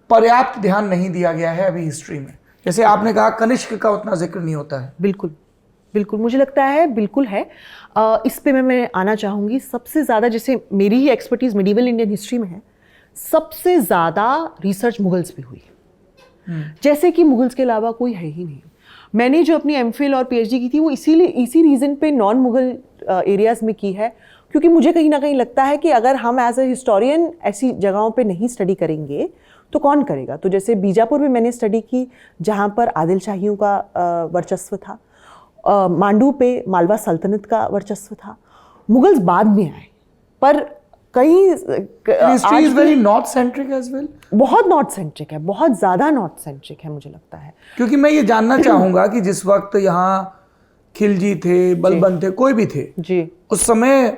पर्याप्त ध्यान नहीं दिया गया है अभी हिस्ट्री में? जैसे आपने कहा कनिष्क का उतना जिक्र नहीं होता है। बिल्कुल बिल्कुल, मुझे लगता है बिल्कुल है। इस पे मैं आना चाहूँगी। सबसे ज़्यादा, जैसे मेरी ही एक्सपर्टीज़ मिडीवल इंडियन हिस्ट्री में है, सबसे ज़्यादा रिसर्च मुगल्स पे हुई है। जैसे कि मुगल्स के अलावा कोई है ही नहीं। मैंने जो अपनी एमफिल और पीएचडी की थी वो इसी रीज़न पे नॉन मुगल एरियाज़ में की है, क्योंकि मुझे कहीं ना कहीं लगता है कि अगर हम एज ए हिस्टोरियन ऐसी जगहों पे नहीं स्टडी करेंगे तो कौन करेगा। तो जैसे बीजापुर में मैंने स्टडी की जहाँ पर आदिल शाहियों का वर्चस्व था, मांडू पे मालवा सल्तनत का वर्चस्व था। मुगल्स बाद में आए, पर कहीं history is very north centric as well. बहुत नॉर्थ सेंट्रिक है, बहुत ज़्यादा नॉर्थ सेंट्रिक है मुझे लगता है। क्योंकि मैं ये जानना चाहूंगा कि जिस वक्त यहाँ खिलजी थे, बलबन थे, कोई भी थे जी, उस समय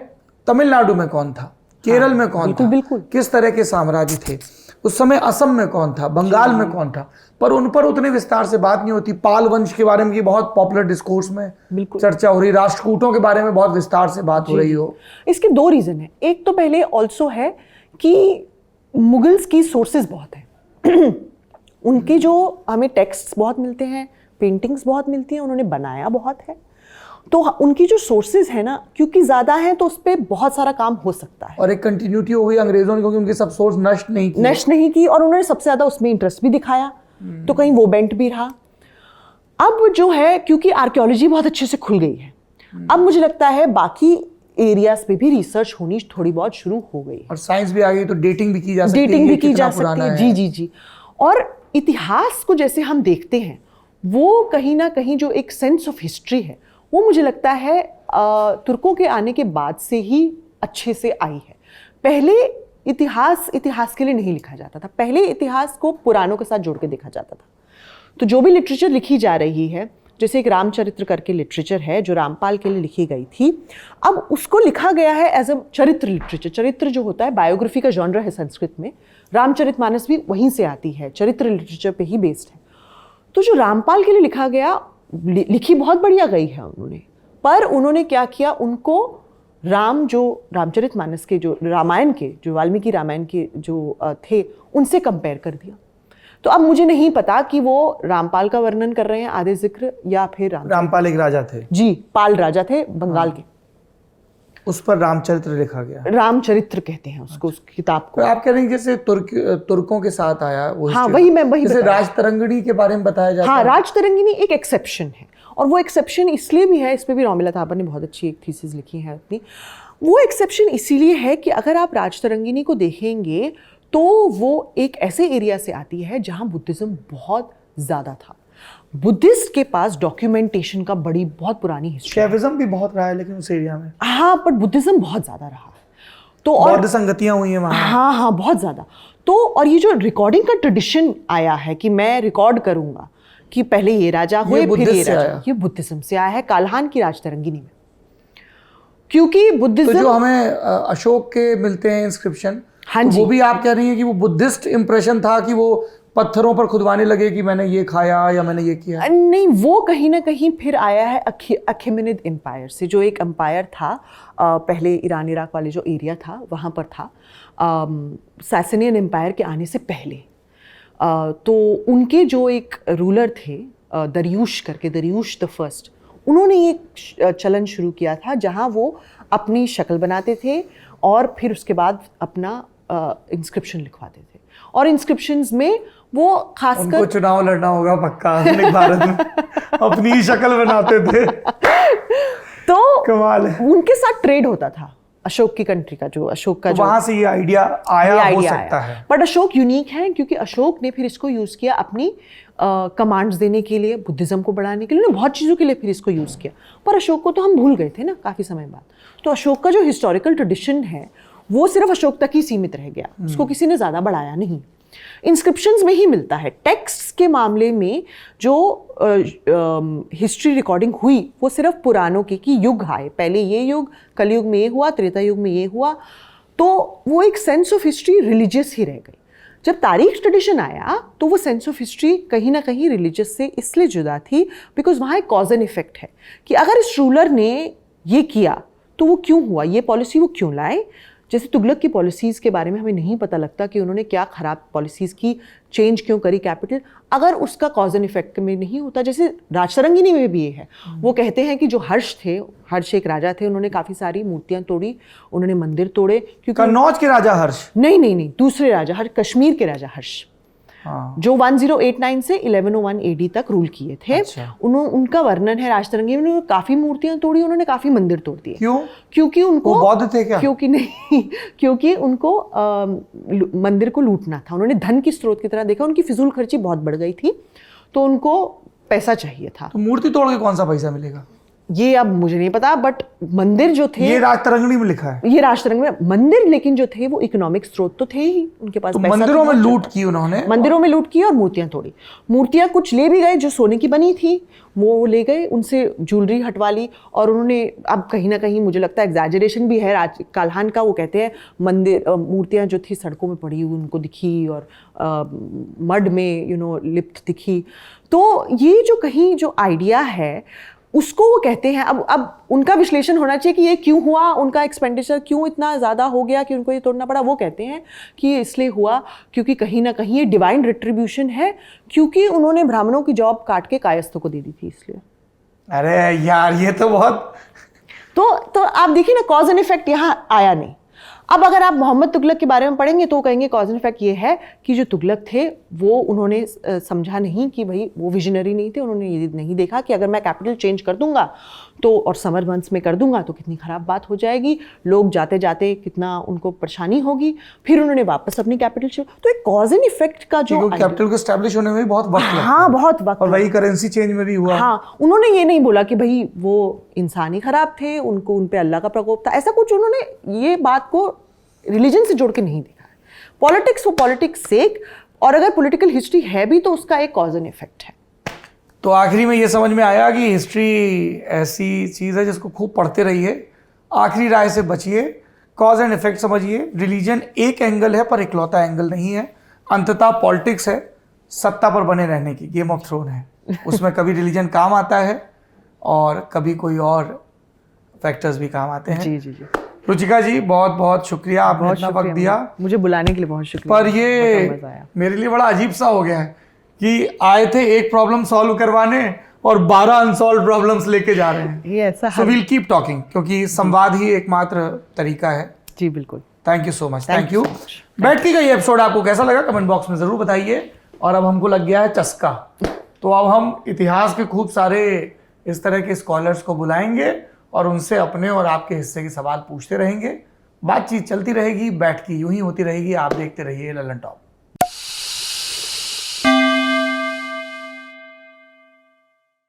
तमिलनाडु में कौन था, केरल में कौन था, बिल्कुल। किस तरह के साम्राज्य थे उस समय, असम में कौन था, बंगाल में कौन था, पर उन पर उतने विस्तार से बात नहीं होती। पाल वंश के बारे में की बहुत पॉपुलर डिस्कोर्स में चर्चा हो रही, राष्ट्रकूटों के बारे में बहुत विस्तार से बात हो रही हो। इसके दो रीजन है। एक तो पहले ऑल्सो है कि मुगल्स की सोर्सेज बहुत है। उनके जो हमें टेक्स्ट्स बहुत मिलते हैं, पेंटिंग्स बहुत मिलती हैं, उन्होंने बनाया बहुत है, तो उनकी जो सोर्सेज है ना, क्योंकि ज़्यादा हैं तो उस पर बहुत सारा काम हो सकता है। और एक कंटिन्यूटी हो गई अंग्रेजों ने, क्योंकि उनके सब सोर्स नष्ट नहीं की और उन्होंने सबसे ज़्यादा उसमें इंटरेस्ट भी दिखाया, तो कहीं वो बेंट भी रहा। अब जो है, क्योंकि आर्कियोलॉजी बहुत अच्छे से खुल गई है, अब मुझे लगता है बाकी एरियाज पे भी रिसर्च होनी थोड़ी बहुत शुरू हो गई है, और साइंस भी आ गई, तो डेटिंग भी की जा सकती है। जी जी जी। और इतिहास को जैसे हम देखते हैं, वो कहीं ना कहीं जो एक सेंस ऑफ हिस्ट्री है, वो मुझे लगता है तुर्कों के आने के बाद से ही अच्छे से आई है। पहले इतिहास के लिए नहीं लिखा जाता था, पहले इतिहास को पुराणों के साथ जोड़ के देखा जाता था। तो जो भी लिटरेचर लिखी जा रही है, जैसे एक रामचरित्र करके लिटरेचर है जो रामपाल के लिए लिखी गई थी, अब उसको लिखा गया है एज अ चरित्र लिटरेचर। चरित्र जो होता है, बायोग्राफी का जॉनर है संस्कृत में, रामचरितमानस भी वहीं से आती है, चरित्र लिटरेचर पे ही बेस्ड है। तो जो रामपाल के लिए लिखा गया, लिखी बहुत बढ़िया गई है उन्होंने, पर उन्होंने क्या किया, उनको रामचरितमानस के जो रामायण के, जो वाल्मीकि रामायण के जो थे, उनसे कंपेयर कर दिया। तो अब मुझे नहीं पता कि वो रामपाल का वर्णन कर रहे हैं आदि जिक्र, या फिर रामपाल एक राजा थे। जी, पाल राजा थे बंगाल के, उस पर रामचरित्र लिखा गया। रामचरित्र कहते हैं उसको, उस किताब को। तो आप कह रहे हैं जैसे तुर्कों के साथ आया वो। हाँ, वही जैसे राजतरंगिणी के बारे में बताया जाता है। हाँ, राजतरंगिणी एक एक्सेप्शन है, और वो एक्सेप्शन इसलिए भी है, इस पे भी रोमिला थापर ने बहुत अच्छी एक थीसिस लिखी है अपनी। वो एक्सेप्शन इसीलिए है कि अगर आप राजतरंगिणी को देखेंगे तो वो एक ऐसे एरिया से आती है जहाँ बुद्धिज्म बहुत ज़्यादा था। बुद्धिस्ट के पास डॉक्यूमेंटेशन का बहुत पुरानी हिस्ट्री। शैविज्म भी बहुत रहा है लेकिन उस एरिया में। हाँ, पर बुद्धिज्म बहुत ज़्यादा रहा। तो और बौद्ध संगतियाँ हुई हैं वहाँ। हाँ हाँ, बहुत ज़्यादा। तो और ये जो रिकॉर्डिंग का ट्रेडिशन आया है कि मैं रिकॉर्ड करूँगा कि पहले ये राजा हुए, फिर ये राजा, ये बुद्धिज्म से आया है, काल्हान की राजतरंगिणी में। क्योंकि बुद्धिज्म, तो जो हमें अशोक के मिलते हैं इंस्क्रिप्शन, हाँ तो जी, वो भी आप कह रही हैं कि वो बुद्धिस्ट इंप्रेशन था कि वो पत्थरों पर खुदवाने लगे कि मैंने ये खाया या मैंने ये किया? नहीं, वो कहीं ना कहीं फिर आया है अखेमेनिड एम्पायर से, जो एक एम्पायर था पहले ईरान इराक वाले जो एरिया था वहाँ पर था, सैसनियन एम्पायर के आने से पहले। तो उनके जो एक रूलर थे दरियूश करके, दरियूश द फर्स्ट, उन्होंने एक चलन शुरू किया था जहाँ वो अपनी शक्ल बनाते थे और फिर उसके बाद अपना इंस्क्रिप्शन लिखवाते थे, और इंस्क्रिप्शंस में वो खासकर उनको चुनाव लड़ना होगा पक्का आधुनिक भारत में, अपनी ही शक्ल बनाते थे। तो कमाल है। उनके साथ ट्रेड होता था अशोक की कंट्री का, जो अशोक का, तो वहां से ये आइडिया आया हो सकता है। बट अशोक यूनिक है क्योंकि अशोक ने फिर इसको यूज किया अपनी कमांड्स देने के लिए, बुद्धिज्म को बढ़ाने के लिए, उन्होंने बहुत चीज़ों के लिए फिर इसको यूज़ किया। पर अशोक को तो हम भूल गए थे ना काफ़ी समय बाद। तो अशोक का जो हिस्टोरिकल ट्रेडिशन है वो सिर्फ अशोक तक ही सीमित रह गया, उसको किसी ने ज़्यादा बढ़ाया नहीं। इंस्क्रिप्शंस में ही मिलता है। टेक्स्ट के मामले में जो हिस्ट्री रिकॉर्डिंग हुई वो सिर्फ पुराणों की कि युग आए, पहले ये युग, कलयुग में ये हुआ, त्रेता युग में ये हुआ, तो वो एक सेंस ऑफ हिस्ट्री रिलीजियस ही रह गई। जब तारीख ट्रेडिशन आया तो वो सेंस ऑफ हिस्ट्री कहीं ना कहीं रिलीजियस से इसलिए जुदा थी बिकॉज वहाँ एक कॉज एंड इफेक्ट है कि अगर इस रूलर ने ये किया तो वो क्यों हुआ, ये पॉलिसी वो क्यों लाए। जैसे तुगलक की पॉलिसीज़ के बारे में हमें नहीं पता लगता कि उन्होंने क्या ख़राब पॉलिसीज़ की, चेंज क्यों करी कैपिटल, अगर उसका कॉज एंड इफेक्ट में नहीं होता। जैसे राजतरंगिणी में भी ये है, वो कहते हैं कि जो हर्ष थे, हर्ष एक राजा थे, उन्होंने काफ़ी सारी मूर्तियाँ तोड़ी, उन्होंने मंदिर तोड़े, क्योंकि कन्नौज के राजा हर्ष नहीं, दूसरे राजा हर्ष, कश्मीर के राजा हर्ष, हाँ। जो 1089 से 1101 AD तक रूल किए थे। अच्छा। उनका वर्णन है राजतरंगी में, उन्होंने काफी मूर्तियां तोड़ी, उन्होंने काफी मंदिर तोड़ दिए। क्यों? क्योंकि उनको वो बौद्ध थे क्या? क्योंकि नहीं, क्योंकि उनको मंदिर को लूटना था, उन्होंने धन की स्रोत की तरह देखा, उनकी फिजूल खर्ची बहुत बढ़ गई थी, तो उनको पैसा चाहिए था। तो मूर्ति तोड़ के कौन सा पैसा मिलेगा? ये अब मुझे नहीं पता, बट मंदिर जो थे, ये राजतरंगिणी में लिखा है, ये राजतरंगिणी में मंदिर, लेकिन जो थे वो इकोनॉमिक स्रोत तो थे ही, उनके पास तो पैसा मंदिरों तो में बहुत लूट की उन्होंने, मंदिरों में लूट की और मूर्तियां तोड़ी। मूर्तियां कुछ ले भी गए जो सोने की बनी थी, वो ले गए, उनसे ज्वेलरी हटवा ली, और उन्होंने अब कहीं ना कहीं मुझे लगता है एग्जैजरेशन भी है काल्हान का, वो कहते हैं मंदिर मूर्तियां जो थी सड़कों में पड़ी हुई उनको दिखी और मड में लिप्त दिखी। तो ये जो कहीं जो आइडिया है उसको वो कहते हैं, अब उनका विश्लेषण होना चाहिए कि ये क्यों हुआ, उनका एक्सपेंडिचर क्यों इतना ज़्यादा हो गया कि उनको ये तोड़ना पड़ा। वो कहते हैं कि ये इसलिए हुआ क्योंकि कहीं ना कहीं ये डिवाइन रिट्रीब्यूशन है, क्योंकि उन्होंने ब्राह्मणों की जॉब काट के कायस्थों को दे दी थी, इसलिए। अरे यार ये तो बहुत तो आप देखिए ना, कॉज एंड इफेक्ट यहाँ आया नहीं। अब अगर आप मोहम्मद तुगलक के बारे में पढ़ेंगे तो कहेंगे कॉज एंड इफेक्ट ये है कि जो तुगलक थे वो उन्होंने समझा नहीं कि भाई वो विजनरी नहीं थे, उन्होंने ये नहीं देखा कि अगर मैं कैपिटल चेंज कर दूंगा तो और समर मंथ्स में कर दूंगा तो कितनी ख़राब बात हो जाएगी, लोग जाते जाते कितना उनको परेशानी होगी, फिर उन्होंने वापस अपनी कैपिटल तो एक कॉज एंड इफेक्ट का जो कैपिटल को एस्टैब्लिश होने में भी बहुत वक्त लगता है। हाँ, बहुत वक्त, और वही करेंसी चेंज में भी हुआ। हाँ, उन्होंने ये नहीं बोला कि भाई वो इंसान ही खराब थे, उनको उन पे अल्लाह का प्रकोप था, ऐसा कुछ उन्होंने ये बात को रिलीजन से जोड़ के नहीं देखा है। पॉलिटिक्स वो पॉलिटिक्स सेक, और अगर पॉलिटिकल हिस्ट्री है भी तो उसका एक कॉज एंड इफेक्ट है। तो आखिरी में ये समझ में आया कि हिस्ट्री ऐसी चीज़ है जिसको खूब पढ़ते रहिए, आखिरी राय से बचिए, कॉज एंड इफेक्ट समझिए। रिलीजन एक एंगल है पर इकलौता एंगल नहीं है, अंततः पॉलिटिक्स है सत्ता पर बने रहने की, गेम ऑफ थ्रोन है, उसमें कभी रिलीजन काम आता है और कभी कोई और फैक्टर्स भी काम आते हैं। जी। रुचिका जी बहुत बहुत शुक्रिया, आपने इतना वक्त दिया, मुझे बुलाने के लिए बहुत शुक्रिया। पर ये मेरे लिए बड़ा अजीब सा हो गया है कि आए थे एक प्रॉब्लम सॉल्व करवाने और 12 अनसॉल्व प्रॉब्लम्स लेके जा रहे हैं। ये ऐसा सो विल कीप टॉकिंग, क्योंकि संवाद ही एकमात्र तरीका है। जी बिल्कुल। Thank you so much. Thank you. बैठकी का ये एपिसोड आपको कैसा लगा कमेंट बॉक्स में जरूर बताइए। और अब हमको लग गया है चस्का, तो अब हम इतिहास के खूब सारे इस तरह के स्कॉलर्स को बुलाएंगे और उनसे अपने और आपके हिस्से के सवाल पूछते रहेंगे। बातचीत चलती रहेगी, बैठकी यूं ही होती रहेगी। आप देखते रहिए ललन टॉप।